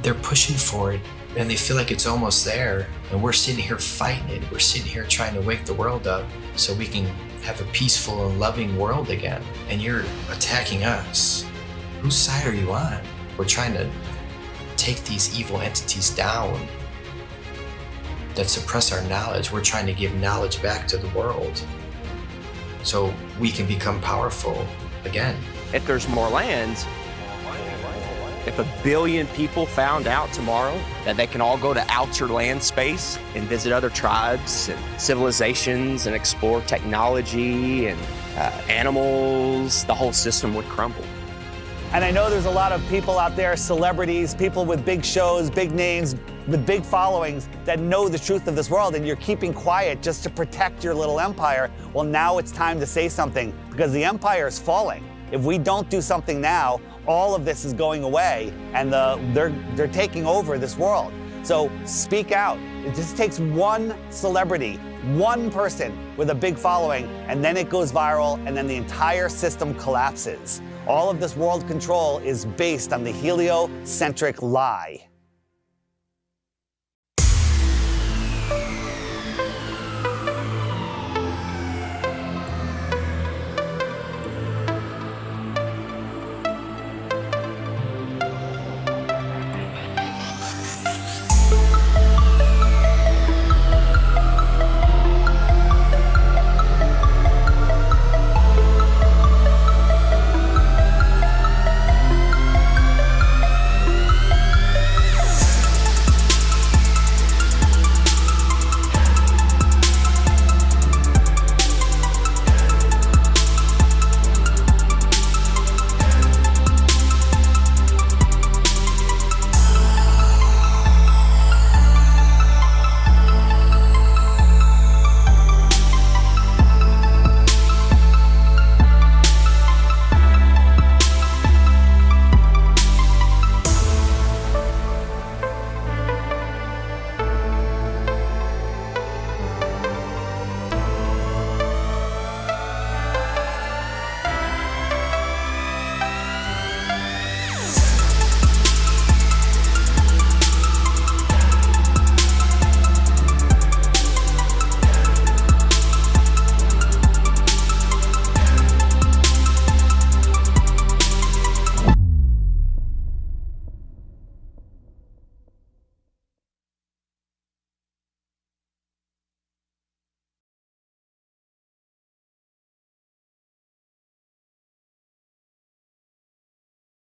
they're pushing for it and they feel like it's almost there. And we're sitting here fighting it. We're sitting here trying to wake the world up so we can have a peaceful and loving world again. And you're attacking us. Whose side are you on? We're trying to take these evil entities down that suppress our knowledge. We're trying to give knowledge back to the world so we can become powerful again. If there's more land, if 1 billion people found out tomorrow that they can all go to outer land space and visit other tribes and civilizations and explore technology and animals, the whole system would crumble. And I know there's a lot of people out there, celebrities, people with big shows, big names, with big followings that know the truth of this world, and you're keeping quiet just to protect your little empire. Well, now it's time to say something because the empire is falling. If we don't do something now, all of this is going away and they're taking over this world. So speak out. It just takes one celebrity, one person with a big following, and then it goes viral and then the entire system collapses. All of this world control is based on the heliocentric lie.